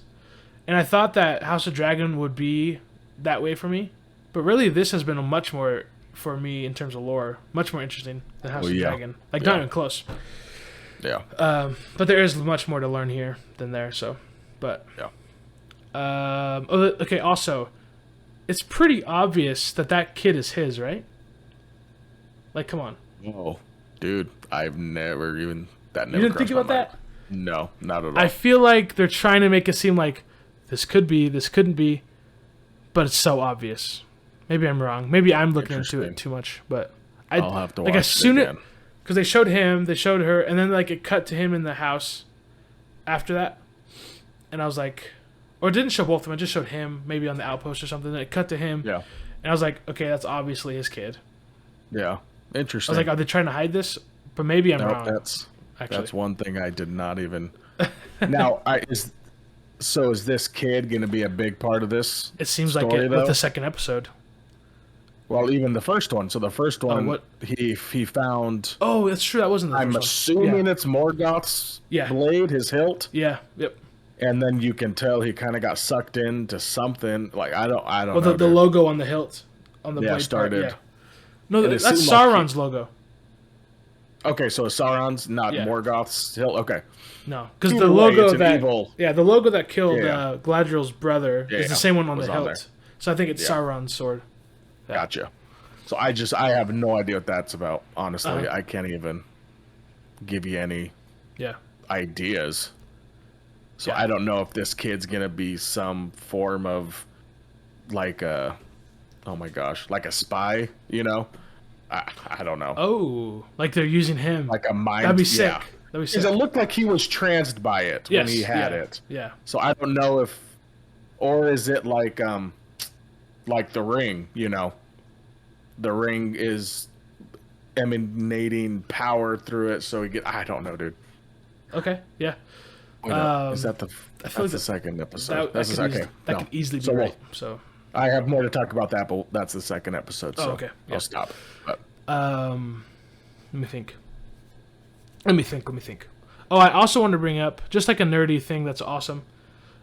and I thought that House of Dragon would be that way for me, but really this has been a much more, for me in terms of lore, much more interesting than House of Dragon. Like not even close. Yeah. But there is much more to learn here than there. So, but okay. Also, it's pretty obvious that kid is his, right? Like, come on. Oh, dude, I've never even that. Never you didn't think about that? No, not at all. I feel like they're trying to make it seem like this could be, this couldn't be, but it's so obvious. Maybe I'm wrong. Maybe I'm looking into it too much, but I'll have to watch as soon it again. Because they showed him, they showed her, and then like it cut to him in the house after that, and I was like, or it didn't show both of them. It just showed him maybe on the outpost or something. And it cut to him, and I was like, okay, that's obviously his kid. Yeah, interesting. I was like, are they trying to hide this? But maybe I'm wrong. That's one thing I did not even. Now, is this kid going to be a big part of this? It seems like it with the second episode. Well, even the first one. So the first one, he found. Oh, that's true. That wasn't the first one. I'm assuming it's Morgoth's blade, his hilt. Yeah. Yep. And then you can tell he kind of got sucked into something. Like I don't know. Well, the logo on the hilt, on the blade started. Part, No, that's Sauron's logo. Okay, so Sauron's, not Morgoth's hilt. Okay. No, because the logo that evil. the logo that killed Galadriel's brother is the same one on the hilt. there. So I think it's Sauron's sword. Gotcha. So I have no idea what that's about. Honestly, Uh-huh. I can't even give you any Yeah. ideas. So Yeah. I don't know if this kid's gonna be some form of like a, oh my gosh, like a spy. I don't know. Oh, like they're using him. Like a mind. That'd be sick. Yeah. That'd be Because sick. it looked like he was tranced by it when he had it. Yeah. So I don't know if, or is it like the Ring? The Ring is emanating power through it, so I don't know, dude. Okay. Yeah. Wait, is that that's like the second episode? That That's could, okay. that No. could easily be So right. So. I have more to talk about that, but that's the second episode. So okay. Yeah. I'll stop. But Let me think. Let me think. Oh, I also want to bring up just like a nerdy thing that's awesome.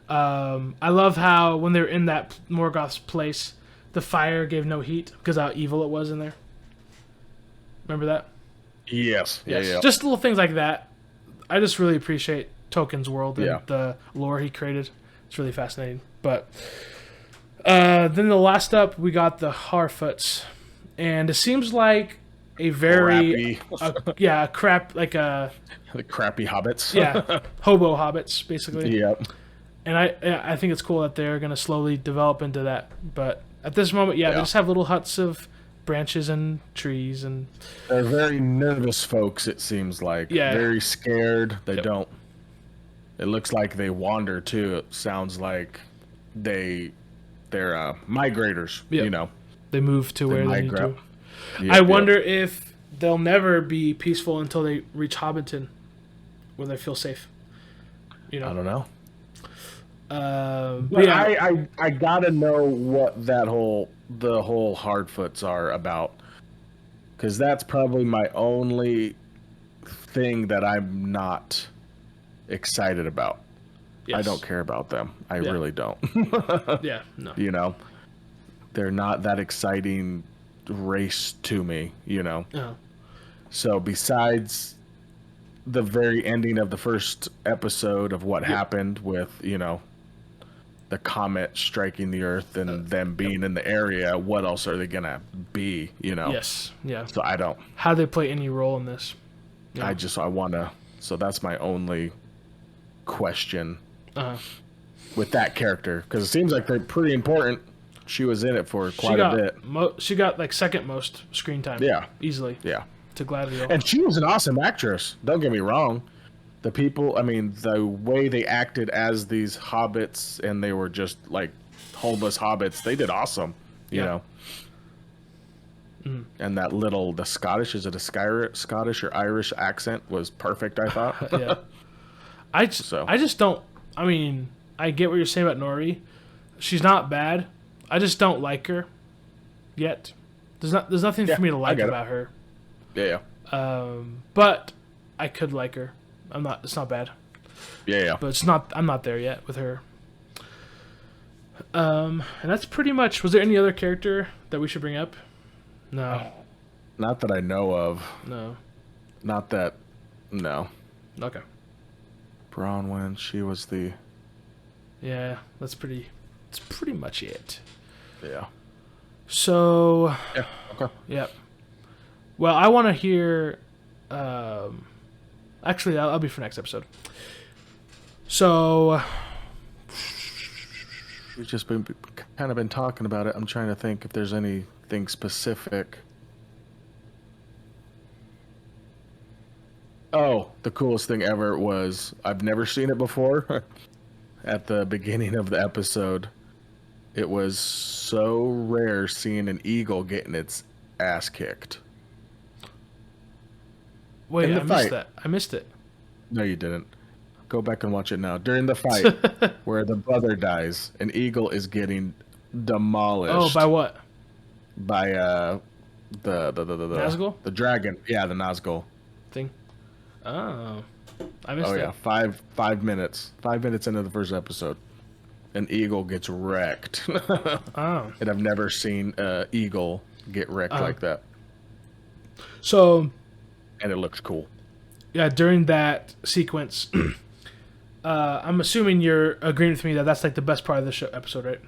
I love how when they're in that Morgoth's place, the fire gave no heat because how evil it was in there. Remember that? yes, yeah. Just little things like that. I just really appreciate Tolkien's world and the lore he created. It's really fascinating. But then the last up, we got the Harfoots, and it seems like a very the crappy hobbits. hobo hobbits basically. Yep. And I think it's cool that they're gonna slowly develop into that. But at this moment, they just have little huts of branches and trees, and they're very nervous folks. It seems like very scared. They don't. It looks like they wander too. It sounds like they're migrators. Yep. They move to where they need to. Yep, I wonder if they'll never be peaceful until they reach Hobbiton, where they feel safe. I don't know. But yeah, I gotta know what the whole Hardfoots are about, because that's probably my only thing that I'm not excited about. yes. I don't care about them. I really don't. Yeah, no. They're not that exciting race to me. Uh-huh. So besides the very ending of the first episode of what happened with the comet striking the earth and them being in the area, what else are they gonna be? Yes, yeah. So I don't. How do they play any role in this? I wanna. So that's my only question with that character, because it seems like they're pretty important. She was in it for quite a bit. She got like second most screen time. Yeah, easily. Yeah, to Galadriel. And she was an awesome actress. Don't get me wrong. The way they acted as these hobbits, and they were just like homeless hobbits, they did awesome. You know. And that the Scottish, is it a Scottish or Irish accent was perfect, I thought. Yeah. I just don't. I mean, I get what you're saying about Nori. She's not bad. I just don't like her yet. There's nothing for me to like about her. Yeah. But I could like her. It's not bad. Yeah. But I'm not there yet with her. And that's pretty much. Was there any other character that we should bring up? No. Not that I know of. No. Not that. No. Okay. Bronwyn, she was the. Yeah, that's pretty much it. Yeah. So. Yeah. Okay. Yep. Well, I want to hear. Actually, I'll be for next episode. So. We've just been talking about it. I'm trying to think if there's anything specific. Oh, the coolest thing ever was, I've never seen it before. At the beginning of the episode, it was so rare seeing an eagle getting its ass kicked. Wait, I missed it. No, you didn't. Go back and watch it now. During the fight where the brother dies, an eagle is getting demolished. Oh, by what? By the Nazgul? The dragon. Yeah, the Nazgul thing. Oh, I missed it. Oh yeah, 5 minutes. 5 minutes into the first episode, an eagle gets wrecked. Oh. And I've never seen an eagle get wrecked like that. So. And it looks cool. Yeah, during that sequence, I'm assuming you're agreeing with me that that's like the best part of the episode, right?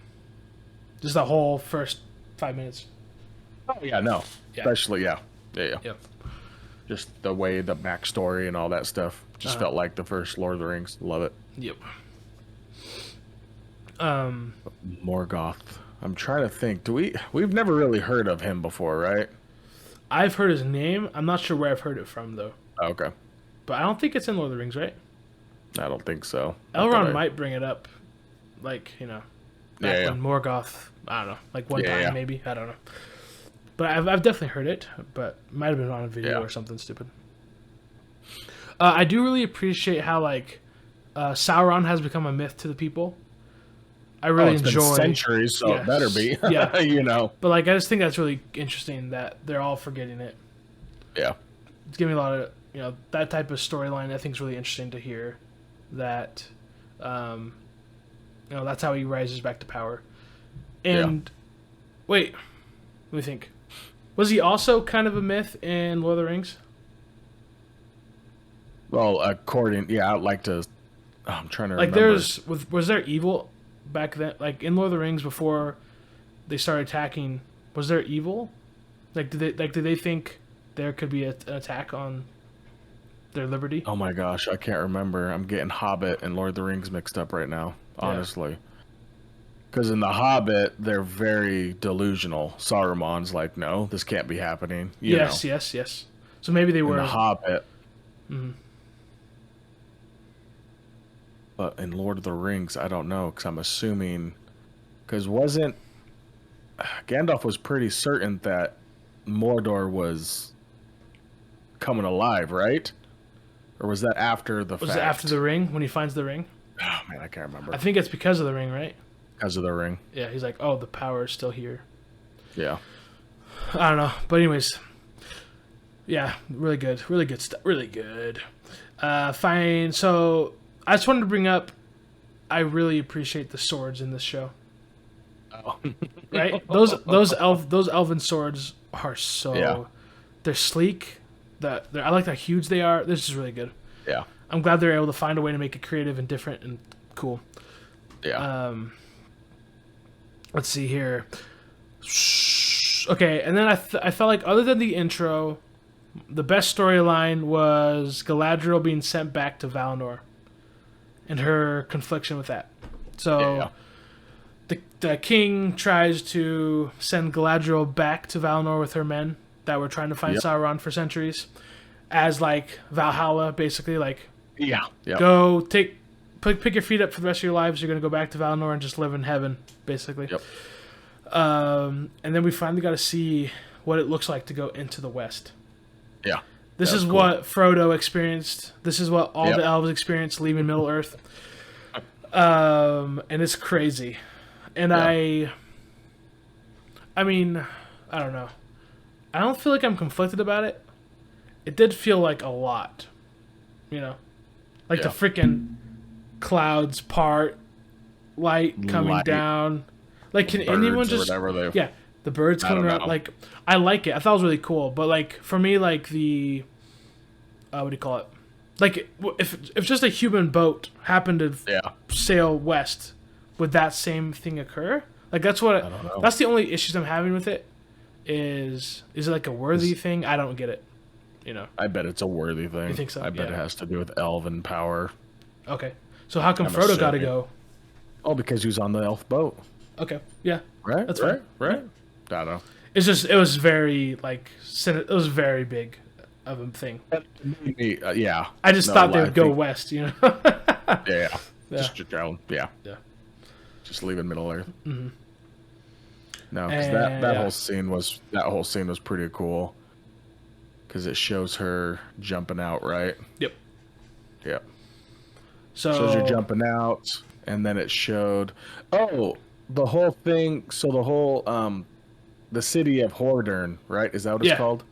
Just the whole first 5 minutes. Oh yeah, no, Yeah. especially yeah. Yep. Just the way the backstory and all that stuff just felt like the first Lord of the Rings. Love it. Yep. Morgoth. I'm trying to think. We've never really heard of him before, right? I've heard his name. I'm not sure where I've heard it from though. Okay. But I don't think it's in Lord of the Rings, right? I don't think so. Elrond might bring it up, like, you know, back Yeah, when Morgoth, I don't know, like one time yeah. maybe, I don't know. But I've definitely heard it, but it might have been on a video Yeah. or something stupid. I do really appreciate how, like, Sauron has become a myth to the people. I really it's enjoy been centuries, so Yes. it better be. Yeah. You know. But like, I just think that's really interesting that they're all forgetting it. Yeah. It's giving me a lot of, you know, that type of storyline. I think is really interesting to hear. That, you know, that's how he rises back to power. And wait, let me think. Was he also kind of a myth in Lord of the Rings? Well, I'd like to. I'm trying to Like, remember. was there evil back then? Like in Lord of the Rings before they started attacking, was there evil? Did they think there could be an attack on their liberty? Oh my gosh, I can't remember. I'm getting Hobbit and Lord of the Rings mixed up right now, honestly. Because in the Hobbit, they're very delusional. Saruman's like, no, this can't be happening. You know. Yes. So maybe they In were. the Hobbit. Mhm. But in Lord of the Rings, I don't know, because I'm assuming... Because Gandalf was pretty certain that Mordor was coming alive, right? Or was that after the fact? Was it after the ring, when he finds the ring? Oh, man, I can't remember. I think it's because of the ring, right? Because of the ring. Yeah, he's like, oh, the power is still here. Yeah. I don't know. But anyways, yeah, really good. Really good stuff. Really good. Fine. So I just wanted to bring up, I really appreciate the swords in this show. Oh. Right? Those elven swords are so... Yeah. They're sleek. I like how huge they are. This is really good. Yeah. I'm glad they're able to find a way to make it creative and different and cool. Yeah. Let's see here. Okay, and then I felt like other than the intro, the best storyline was Galadriel being sent back to Valinor and her confliction with that. So the king tries to send Galadriel back to Valinor with her men that were trying to find Sauron for centuries as like Valhalla, basically, like go pick your feet up for the rest of your lives. You're going to go back to Valinor and just live in heaven, basically. Yep. And then we finally got to see what it looks like to go into the West. Yeah. This is what Frodo experienced. This is what all the elves experienced leaving Middle Earth. And it's crazy. And I mean, I don't know. I don't feel like I'm conflicted about it. It did feel like a lot, you know? Like the freaking clouds part, light coming down. Like, can anyone just... the birds coming around. Like, I like it. I thought it was really cool. But, like, for me, like, the... what do you call it? Like, if just a human boat happened to sail west, would that same thing occur? Like, that's what... That's the only issues I'm having with it. Is it, like, a worthy thing? I don't get it. You know? I bet it's a worthy thing. You think so? I bet it has to do with elven power. Okay. So how come Frodo got to go? Oh, because he was on the elf boat. Okay. Yeah. Right? That's right. fine. Right? I don't know. It's just, it was very, like, it was very big of a thing. Yeah. I just thought they would go west, you know? Yeah. Just go. Yeah. Just leaving Middle Earth. Mm-hmm. No, because that whole scene was pretty cool. Because it shows her jumping out, right? Yep. Yep. So shows her jumping out, and then it showed the whole thing. So the whole the city of Hordern, right? Is that what it's called?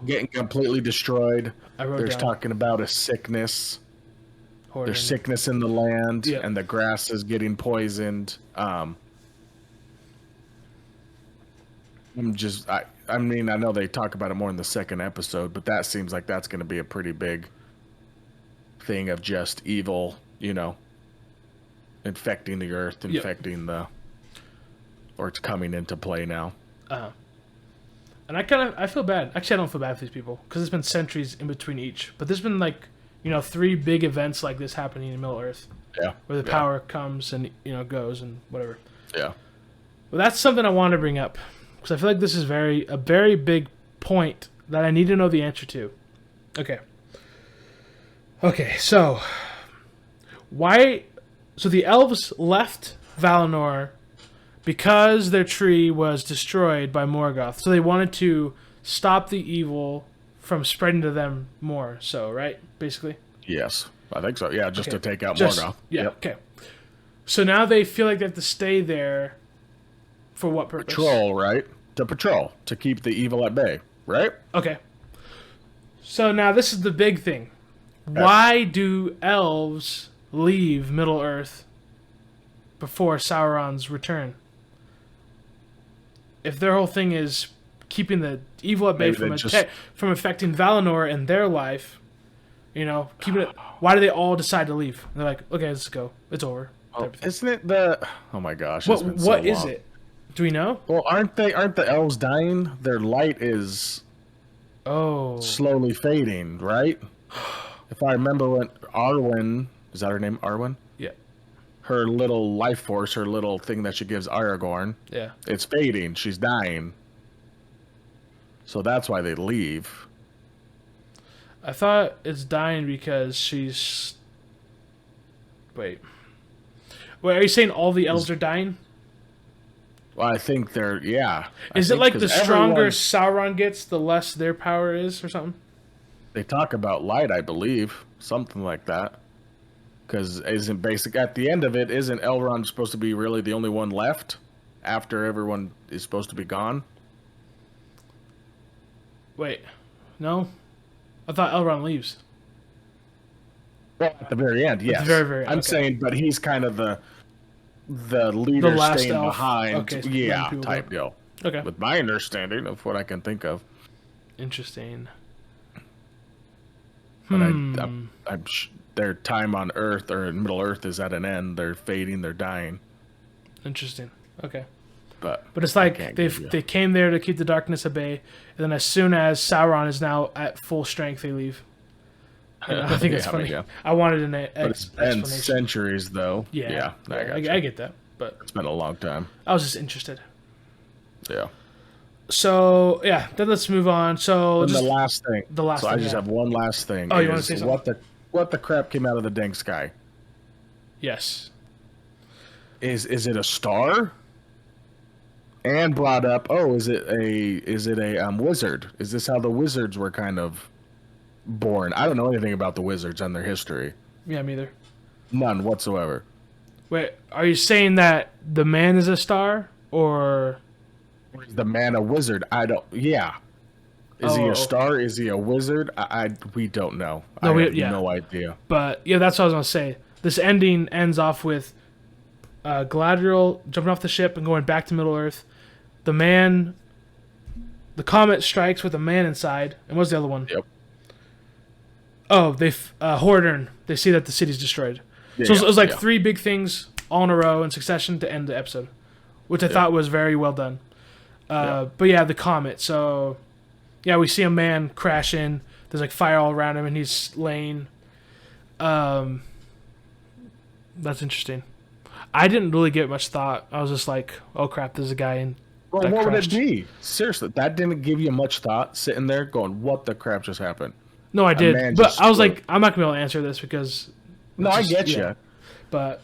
Getting completely destroyed. There's talking about a sickness. Hordern. There's sickness in the land, and the grass is getting poisoned. I mean, I know they talk about it more in the second episode, but that seems like that's going to be a pretty big thing of just evil, you know, infecting the earth, infecting or it's coming into play now. And I feel bad. Actually, I don't feel bad for these people because it's been centuries in between each. But there's been like 3 big events like this happening in Middle Earth. Yeah. Where the power comes and goes and whatever. Yeah. Well, that's something I want to bring up because I feel like this is a very big point that I need to know the answer to. Okay. Okay, so so the elves left Valinor because their tree was destroyed by Morgoth. So they wanted to stop the evil from spreading to them more. So, right? Basically? Yes. I think so. Yeah, just Okay. to take out Just- Morgoth. Yeah, Yep. okay. So now they feel like they have to stay there for what purpose? Patrol, right? To patrol. To keep the evil at bay, right? Okay. So now this is the big thing. Why do elves leave Middle-earth before Sauron's return? If their whole thing is keeping the evil at bay from affecting Valinor and their life, keeping it. Why do they all decide to leave? And they're like, okay, let's go. It's over. Well, isn't it the? Oh my gosh! It's been so What is long. it? Do we know? Well, aren't the elves dying? Their light is slowly fading, right? If I remember when Arwen, is that her name? Arwen? Yeah. Her little life force, her little thing that she gives Aragorn. Yeah. It's fading. She's dying. So that's why they leave. I thought it's dying because she's. Wait, are you saying all the elves are dying? Well, I think they're Is it like the stronger Sauron gets, the less their power is, or something? They talk about light, I believe, something like that. Because at the end of it, isn't Elrond supposed to be really the only one left after everyone is supposed to be gone? Wait, no, I thought Elrond leaves. Well, at the very end, yes. At the very, very end, I'm okay. saying, but he's kind of the leader The last staying elf. behind. Okay, so Yeah, letting people type go. deal. Okay, With my understanding of what I can think of. interesting. But their time on Earth or in Middle Earth is at an end. They're fading. They're dying. Interesting. Okay. But it's like they came there to keep the darkness at bay, and then as soon as Sauron is now at full strength, they leave. I think it's funny. I wanted an but it's been explanation. centuries, though. Yeah, I get that, but it's been a long time. I was just interested. Yeah. So yeah, then let's move on. So and the last thing. So I just have one last thing. Oh, you want to say something? What the crap came out of the dang sky? Yes. Is it a star? And brought up, is it a wizard? Is this how the wizards were kind of born? I don't know anything about the wizards and their history. Yeah, me either. None whatsoever. Wait, are you saying that the man is a star, or is the man a wizard? I don't. Yeah. Is he a star? Is he a wizard? We don't know. No, I have no idea. But yeah, that's what I was gonna say. This ending ends off with Galadriel jumping off the ship and going back to Middle Earth. The comet strikes with a man inside. And what's the other one? Yep. Oh, Hordern. They see that the city's destroyed. So it was like 3 big things all in a row in succession to end the episode, which I thought was very well done. But yeah, the comet. So yeah, we see a man crash in. There's like fire all around him, and he's laying. That's interesting. I didn't really give it much thought. I was just like, "Oh crap, there's a guy in." Well, what would it be? Seriously, that didn't give you much thought. Sitting there going, "What the crap just happened?" No, I did, but I was like, "I'm not gonna be able to answer this because." No, I get you. But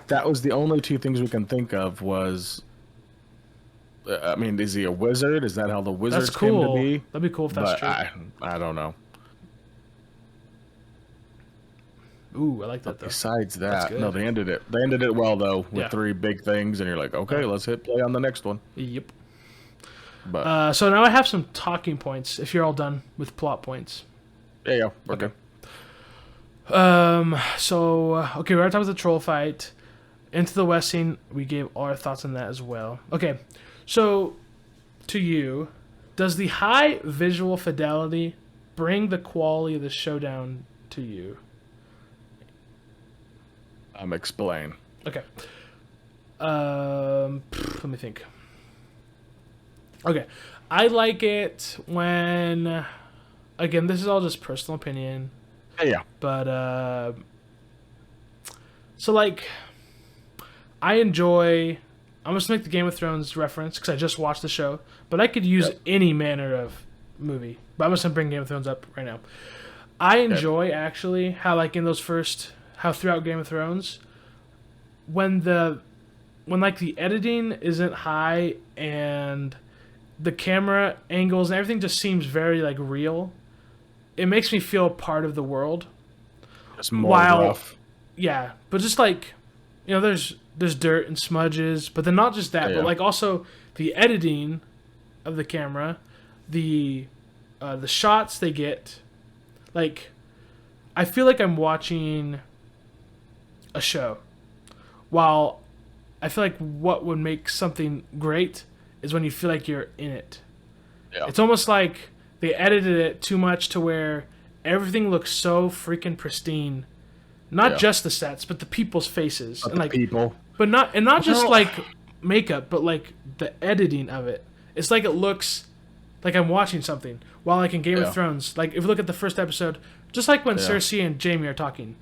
that was the only 2 things we can think of. Was I mean, is he a wizard? Is that how the wizards came to be? That'd be cool if that's true. I don't know. Ooh, I like that though. Besides that, no, they ended it. They ended it well though, with 3 big things, and you're like, okay, let's hit play on the next one. Yep. But so now I have some talking points. If you're all done with plot points. Yeah, we're good. So okay, we're on top of the troll fight. Into the West scene, we gave our thoughts on that as well. Okay, so to you, does the high visual fidelity bring the quality of the showdown to you? Explain. Okay. Let me think. Okay. I like it when, again, this is all just personal opinion. Yeah. But, so, like, I enjoy, I'm just going to make the Game of Thrones reference because I just watched the show, but I could use any manner of movie. But I'm just going to bring Game of Thrones up right now. I enjoy, actually, how, like, in those how throughout Game of Thrones, when like, the editing isn't high and the camera angles and everything just seems very, like, real, it makes me feel part of the world. It's more rough. Yeah, but just, like, you know, there's dirt and smudges, but then not just that, but, like, also the editing of the camera, the shots they get, like, I feel like I'm watching a show, while I feel like what would make something great is when you feel like you're in it. Yeah. It's almost like they edited it too much to where everything looks so freaking pristine. Not just the sets, but the people's faces. And like people. But not just like makeup, but like the editing of it. It's like it looks like I'm watching something. While like in Game of Thrones, like if you look at the first episode, just like when Cersei and Jaime are talking,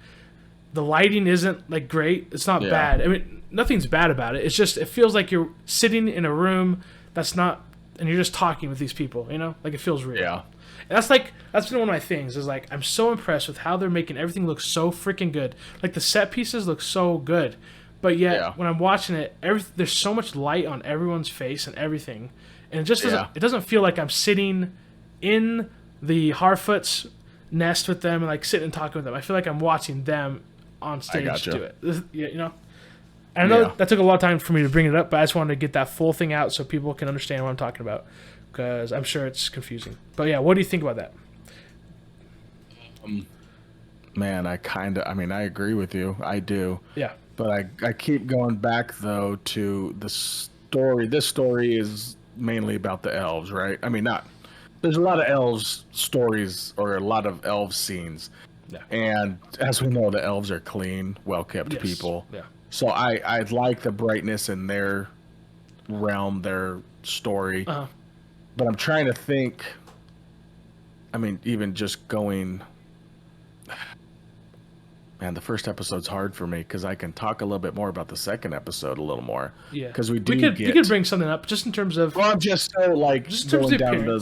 the lighting isn't like great. It's not bad. I mean, nothing's bad about it. It's just it feels like you're sitting in a room that's not, and you're just talking with these people. You know, like it feels real. Yeah. And that's been one of my things. Is like I'm so impressed with how they're making everything look so freaking good. Like the set pieces look so good, but yet when I'm watching it, there's so much light on everyone's face and everything, and it just doesn't feel like I'm sitting in the Harfoot's nest with them and like sitting and talking with them. I feel like I'm watching them on stage do it. You know. I know that took a lot of time for me to bring it up, but I just wanted to get that full thing out so people can understand what I'm talking about, because I'm sure it's confusing. But yeah, what do you think about that? Man, I agree with you. I do. Yeah. But I keep going back, though, to the story. This story is mainly about the elves, right? I mean, there's a lot of elves stories or a lot of elf scenes. Yeah. And as we know, the elves are clean, well-kept people. Yeah. So I like the brightness in their realm, their story. Uh-huh. But I'm trying to think, I mean, even just going... Man, the first episode's hard for me because I can talk a little bit more about the second episode a little more. Yeah. Because we could bring something up just in terms of... Well, I'm just so, like, just going down to...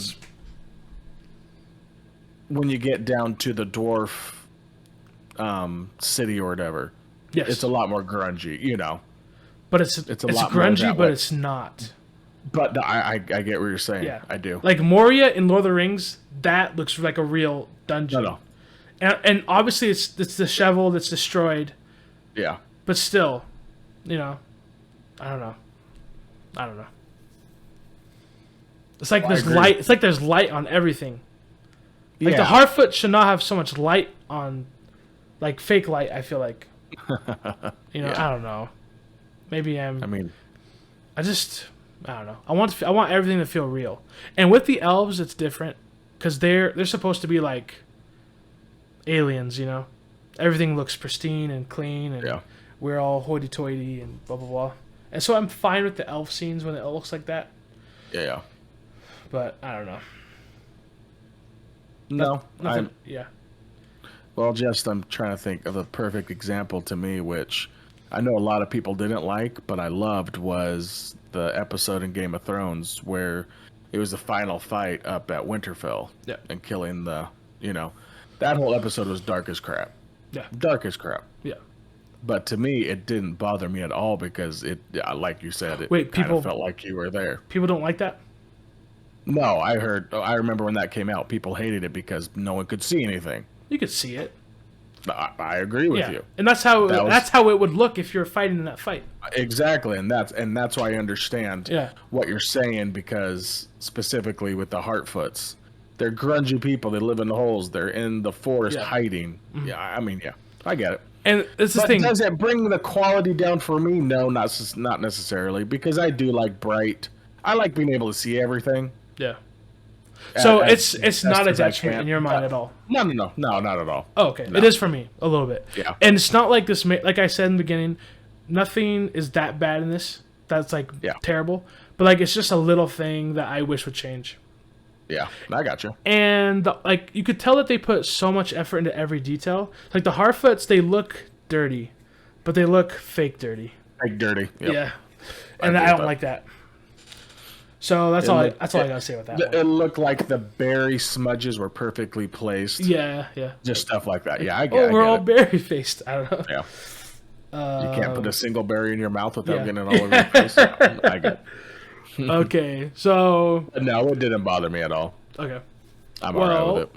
When you get down to the dwarf city or whatever... Yes. It's a lot more grungy, you know. But it's grungy, but it's not. But I get what you're saying. Yeah. I do. Like Moria in Lord of the Rings, that looks like a real dungeon. No. And obviously it's disheveled, it's destroyed. Yeah. But still, you know, I don't know. It's like there's light. It's like there's light on everything. Like the Harfoot should not have so much light on, like fake light. I feel like. You know, I don't know. Maybe I don't know. I want everything to feel real. And with the elves, it's different because they're supposed to be like aliens. You know, everything looks pristine and clean, and we're all hoity-toity and blah blah blah. And so I'm fine with the elf scenes when it looks like that. Yeah. But I don't know. Nothing. Well, I'm trying to think of the perfect example to me, which I know a lot of people didn't like, but I loved, was the episode in Game of Thrones where it was the final fight up at Winterfell and killing that whole episode was dark as crap. Yeah. Dark as crap. Yeah. But to me, it didn't bother me at all because like you said, it kind of felt like you were there. People don't like that? No, I remember when that came out, people hated it because no one could see anything. You could see it. I agree with you, and that's how it would look if you're fighting in that fight. Exactly, and that's why I understand what you're saying, because specifically with the Harfoots, they're grungy people. They live in the holes. They're in the forest hiding. Mm-hmm. Yeah, I get it. And it's the thing. Does it bring the quality down for me? No, not necessarily, because I do like bright. I like being able to see everything. Yeah. So it's not a detriment in your mind at all? No, not at all. Oh, okay. No. It is for me, a little bit. Yeah. And it's not like this, like I said in the beginning, nothing is that bad in this. That's like terrible. but like it's just a little thing that I wish would change. Yeah, I got you. And like you could tell that they put so much effort into every detail. Like the Harfoots, they look dirty, but they look fake dirty. Fake dirty. Yep. Yeah, and I don't like that. So that's all I gotta say about that. It looked like the berry smudges were perfectly placed. Yeah. Just stuff like that. Yeah, I get it. We're all berry faced. I don't know. Yeah. You can't put a single berry in your mouth without getting it all over your face. I get it. Okay, so... No, it didn't bother me at all. Okay. I'm alright with it.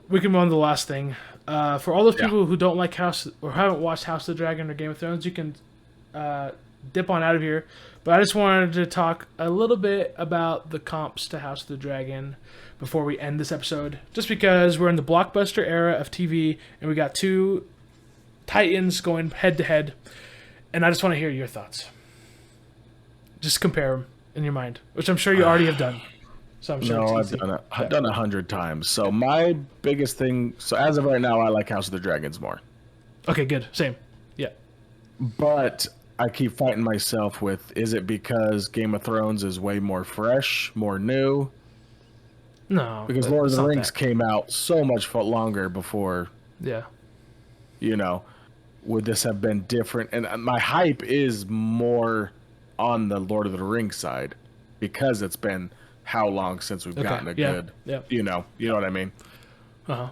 We can move on to the last thing. For all those people who don't like House... or haven't watched House of the Dragon or Game of Thrones, you can dip on out of here. But I just wanted to talk a little bit about the comps to House of the Dragon before we end this episode. Just because we're in the blockbuster era of TV, and we got two titans going head-to-head. And I just want to hear your thoughts. Just compare them in your mind, which I'm sure you already have done. So I'm sure I've done it. I've done 100 times. So my biggest thing. So as of right now, I like House of the Dragons more. Okay, good. Same. Yeah. But I keep fighting myself with: is it because Game of Thrones is way more fresh, more new? No, because Lord of the Rings came out so much longer before. Yeah. Would this have been different? And my hype is more on the Lord of the Rings side because it's been how long since we've gotten a good, you know what I mean? Uh-huh.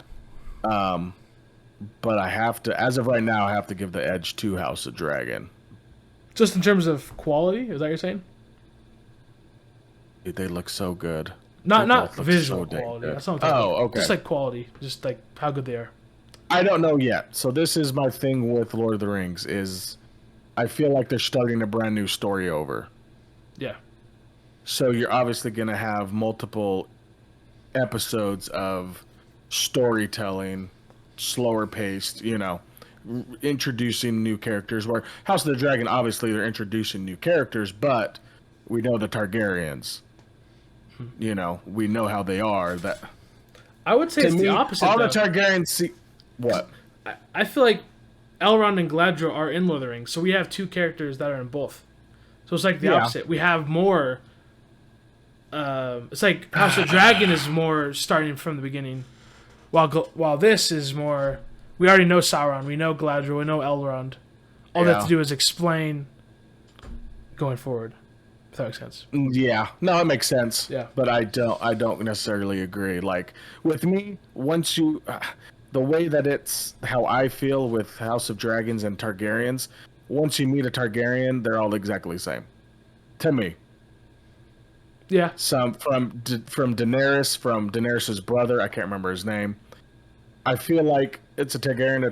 But I have to, as of right now, I have to give the edge to House of Dragon. Just in terms of quality, is that what you're saying? They look so good. Not visual quality. That's not okay. Just like quality, just like how good they are. I don't know yet. So this is my thing with Lord of the Rings is I feel like they're starting a brand new story over. Yeah. So you're obviously going to have multiple episodes of storytelling, slower paced, introducing new characters. Where House of the Dragon, obviously they're introducing new characters, but we know the Targaryens. We know how they are. That I would say it's the opposite. All the Targaryens what? I feel like Elrond and Galadriel are in Lord of the Rings, so we have two characters that are in both. So it's like the opposite. We have more. It's like House of Dragon is more starting from the beginning, while this is more. We already know Sauron, we know Galadriel, we know Elrond. All they have to do is explain going forward. If that makes sense. Yeah, no, it makes sense. Yeah, but I don't necessarily agree. Like with me, once you. The way that it's how I feel with House of Dragons and Targaryens, once you meet a Targaryen, they're all exactly the same. To me. Yeah. Some from Daenerys' brother, I can't remember his name. I feel like it's a Targaryen.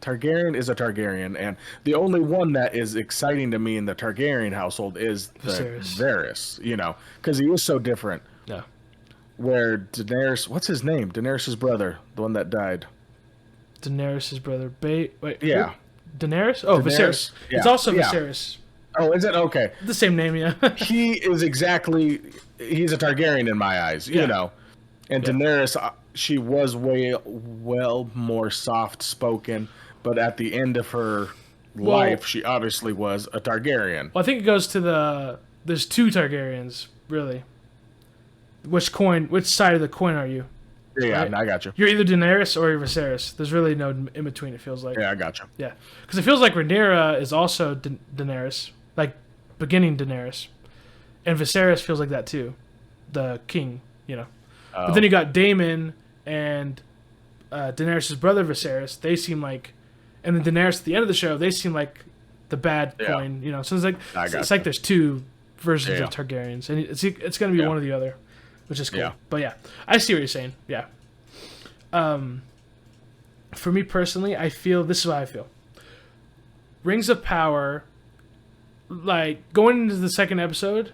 Targaryen is a Targaryen, and the only one that is exciting to me in the Targaryen household is Varys, because he was so different. Yeah. Where Daenerys, what's his name? Daenerys' brother, the one that died. Daenerys' brother. Yeah. Daenerys? Oh, Viserys. Yeah. It's also Viserys. Oh, is it? Okay. The same name, yeah. He's a Targaryen in my eyes, you know. And Daenerys, she was well more soft-spoken, but at the end of her life, she obviously was a Targaryen. Well, I think it goes to there's two Targaryens, really. Which side of the coin are you? Yeah, right? I got you. You're either Daenerys or you're Viserys. There's really no in between, it feels like. Yeah, I got you. Yeah. Because it feels like Rhaenyra is also Daenerys, like beginning Daenerys. And Viserys feels like that too. The king, But then you got Daemon and Daenerys' brother Viserys. They seem like... And then Daenerys at the end of the show, they seem like the bad coin, So it's like there's two versions of Targaryens. And it's going to be one or the other. Which is cool. Yeah. But yeah, I see what you're saying. Yeah. For me personally, this is what I feel. Rings of Power, like going into the second episode,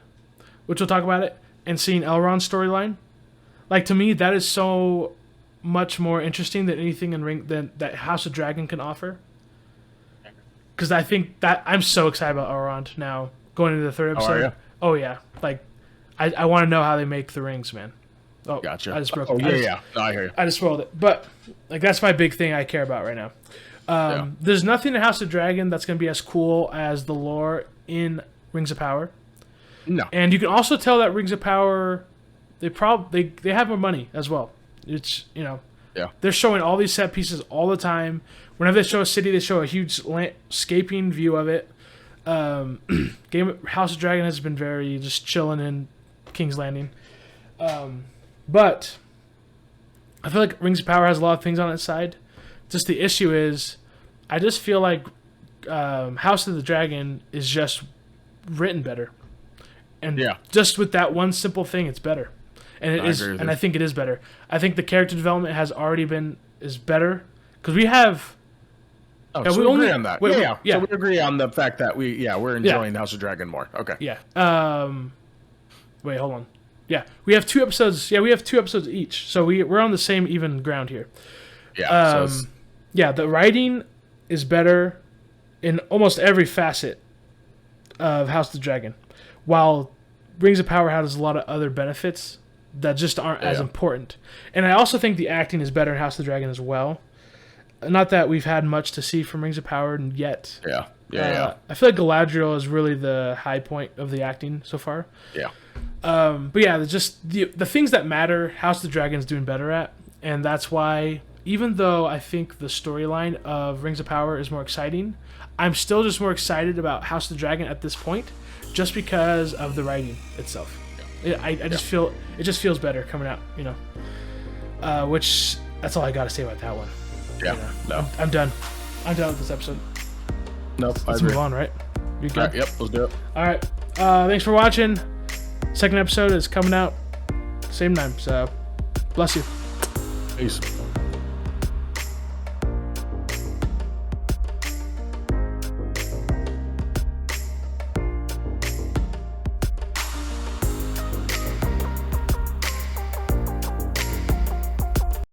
which we'll talk about it, and seeing Elrond's storyline, like to me that is so much more interesting than anything than that House of Dragon can offer. Because I think that I'm so excited about Elrond now going into the third episode. Oh, are you? Oh yeah, like. I want to know how they make the rings, man. Oh, gotcha. I just broke it. No, I hear you. I just spoiled it. But like that's my big thing I care about right now. There's nothing in House of Dragon that's going to be as cool as the lore in Rings of Power. No. And you can also tell that Rings of Power, they have more money as well. It's, Yeah. they're showing all these set pieces all the time. Whenever they show a city, they show a huge landscaping view of it. House of Dragon has been very just chilling in King's Landing. But I feel like Rings of Power has a lot of things on its side. Just the issue is, I just feel like House of the Dragon is just written better. And just with that one simple thing, it's better. And I think it is better. I think the character development is better because we have. Oh, so we agree on that. So we agree on the fact that we're enjoying House of Dragon more. Okay. Yeah. Wait, hold on. Yeah, we have 2 episodes. Yeah, we have 2 episodes each, so we're on the same even ground here. Yeah. The writing is better in almost every facet of House of the Dragon, while Rings of Power has a lot of other benefits that just aren't as important. And I also think the acting is better in House of the Dragon as well. Not that we've had much to see from Rings of Power yet. Yeah. I feel like Galadriel is really the high point of the acting so far. Yeah. But yeah, just the things that matter, House of the Dragon is doing better at. And that's why, even though I think the storyline of Rings of Power is more exciting, I'm still just more excited about House of the Dragon at this point, just because of the writing itself. I just feel it just feels better coming out, which that's all I got to say about that one. Yeah, no, I'm done. I'm done with this episode. Nope, let's move on, right? You good? Right, yep, let's do it. All right. Thanks for watching. Second episode is coming out same time. So, bless you. Peace.